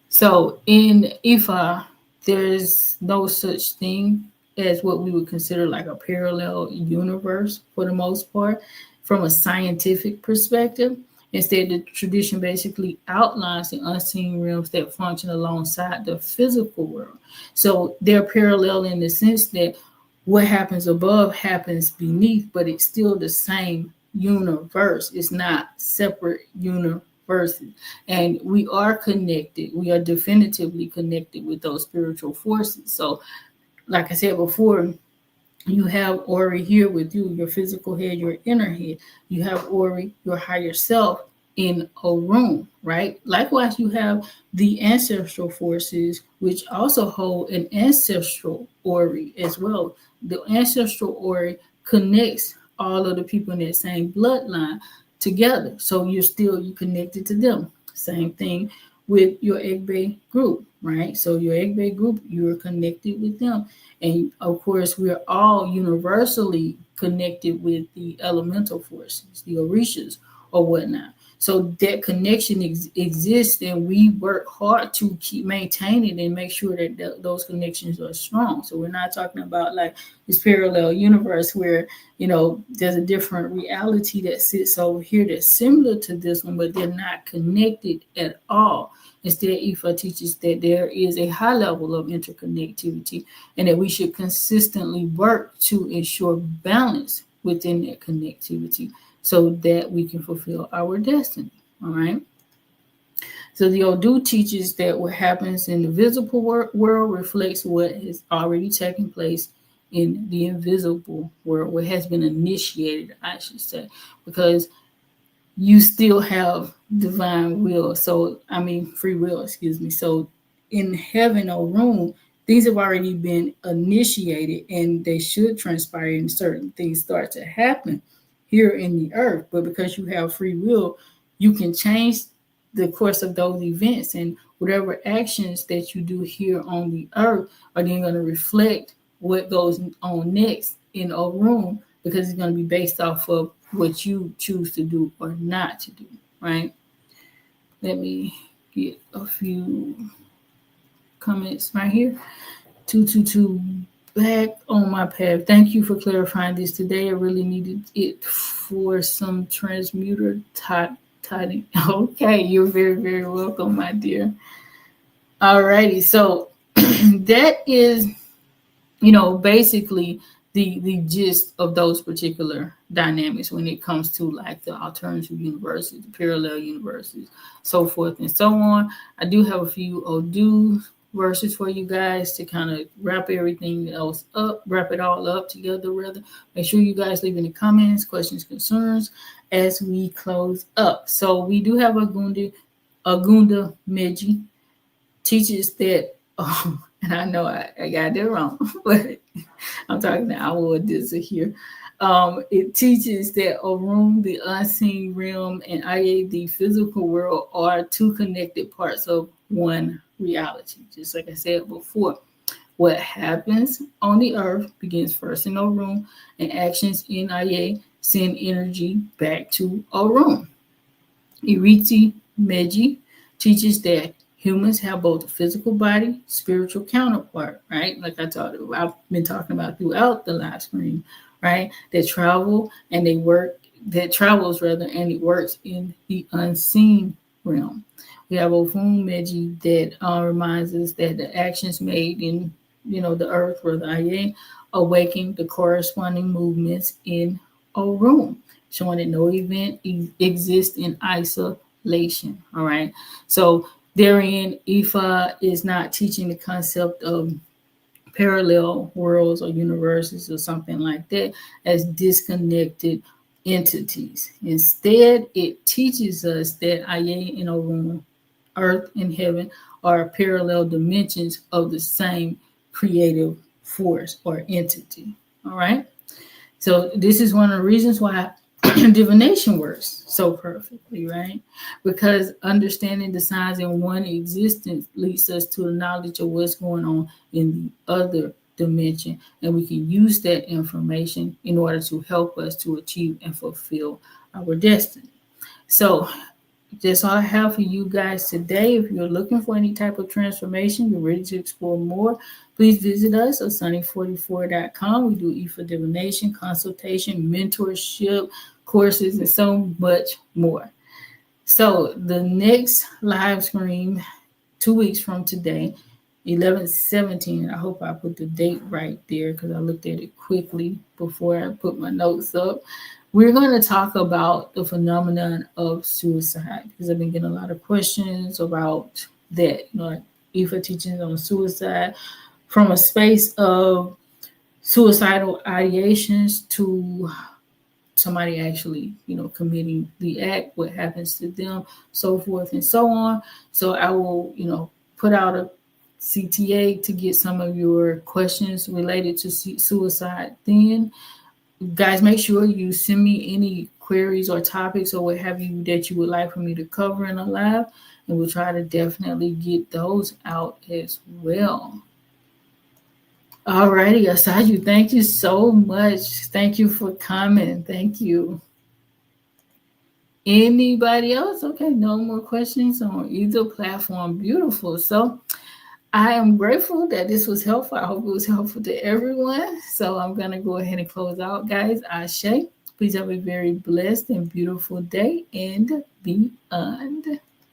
A: So in Ifa, there's no such thing as what we would consider like a parallel universe for the most part from a scientific perspective. Instead, the tradition basically outlines the unseen realms that function alongside the physical world. So they're parallel in the sense that what happens above happens beneath, but it's still the same universe. It's not separate universes. And we are connected. We are definitively connected with those spiritual forces. So, like I said before, You have Ori here with you, your physical head, your inner head. You have Ori, your higher self, in òrun, right? Likewise, you have the ancestral forces, which also hold an ancestral Ori as well. The ancestral Ori connects all of the people in that same bloodline together. So you connected to them. Same thing with your Egbe group, right? So your Egbe group, you're connected with them. And of course, we're all universally connected with the elemental forces, the Orishas or whatnot. So that connection exists, and we work hard to keep maintaining and make sure that those connections are strong. So we're not talking about like this parallel universe where there's a different reality that sits over here that's similar to this one, but they're not connected at all. Instead, Ifa teaches that there is a high level of interconnectivity and that we should consistently work to ensure balance within that connectivity so that we can fulfill our destiny. All right. So the Odu teaches that what happens in the visible world reflects what has already taken place in the invisible world, what has been initiated, I should say, because you still have divine will. So, free will, excuse me. So in heaven or room, things have already been initiated and they should transpire and certain things start to happen here in the earth. But because you have free will, you can change the course of those events, and whatever actions that you do here on the earth are then going to reflect what goes on next in a room, because it's going to be based off of what you choose to do or not to do, right? Let me get a few comments right here. 222 back on my path. Thank you for clarifying this today. I really needed it for some transmuter type. Okay, you're very, very welcome, my dear. Alrighty, so that is, basically the gist of those particular dynamics when it comes to like the alternative universes, the parallel universes, so forth and so on. I do have a few Odu verses for you guys to kind of wrap everything else up, wrap it all up together rather. Make sure you guys leave any comments, questions, concerns as we close up. So we do have Agunda Meji teaches that, and I know I got that wrong, but I'm talking to our Adisa here. It teaches that òrun, the unseen realm, and Aye, the physical world, are two connected parts of one reality. Just like I said before, what happens on the earth begins first in òrun, and actions in Aye send energy back to òrun. Iriti Meji teaches that humans have both a physical body, spiritual counterpart, right? Like I've been talking about throughout the live stream, right? That travels and it works in the unseen realm. We have Ofun Meji that reminds us that the actions made in, the earth or the Aye awaken the corresponding movements in òrun, showing that no event exists in isolation. All right. So therein, Ifa is not teaching the concept of parallel worlds or universes or something like that as disconnected entities. Instead, it teaches us that Aye and òrun, earth and heaven, are parallel dimensions of the same creative force or entity. All right. So this is one of the reasons why divination works so perfectly, right? Because understanding the signs in one existence leads us to the knowledge of what's going on in the other dimension, and we can use that information in order to help us to achieve and fulfill our destiny. So that's all I have for you guys today. If you're looking for any type of transformation, you're ready to explore more, please visit us at Asanee44.com. We do Ifa divination, consultation, mentorship, courses, and so much more. So the next live stream, 2 weeks from today, 11/17. I hope I put the date right there because I looked at it quickly before I put my notes up. We're going to talk about the phenomenon of suicide because I've been getting a lot of questions about that. Ifa teachings on suicide from a space of suicidal ideations to somebody actually, committing the act, what happens to them, so forth and so on. So I will, put out a CTA to get some of your questions related to suicide then. Guys, make sure you send me any queries or topics or what have you that you would like for me to cover in a live, and we'll try to definitely get those out as well. Alrighty, Asaju, thank you so much. Thank you for coming. Thank you. Anybody else? Okay, no more questions on either platform. Beautiful. So I am grateful that this was helpful. I hope it was helpful to everyone. So I'm going to go ahead and close out, guys. Ashe. Please have a very blessed and beautiful day and beyond.